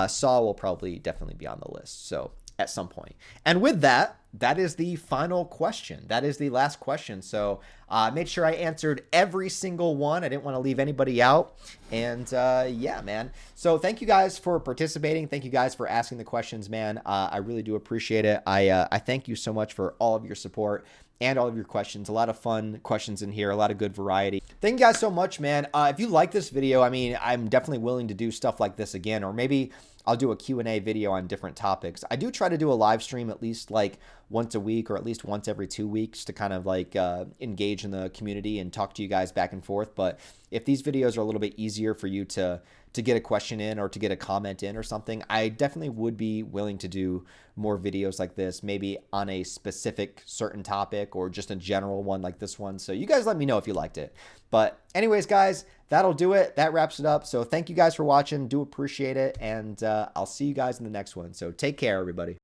Saw will probably definitely be on the list. So at some point. And with that, that is the final question. That is the last question. So I made sure I answered every single one. I didn't want to leave anybody out. And yeah, man. So thank you guys for participating. Thank you guys for asking the questions, man. I really do appreciate it. I thank you so much for all of your support and all of your questions. A lot of fun questions in here. A lot of good variety. Thank you guys so much, man. If you like this video, I mean, I'm definitely willing to do stuff like this again, or maybe I'll do a Q&A video on different topics. I do try to do a live stream at least like once a week or at least once every 2 weeks to kind of like engage in the community and talk to you guys back and forth. But if these videos are a little bit easier for you to to get a question in or to get a comment in or something, I definitely would be willing to do more videos like this, maybe on a specific certain topic or just a general one like this one. So you guys let me know if you liked it. But anyways, guys, that'll do it. That wraps it up. So thank you guys for watching. Do appreciate it. And I'll see you guys in the next one. So take care, everybody.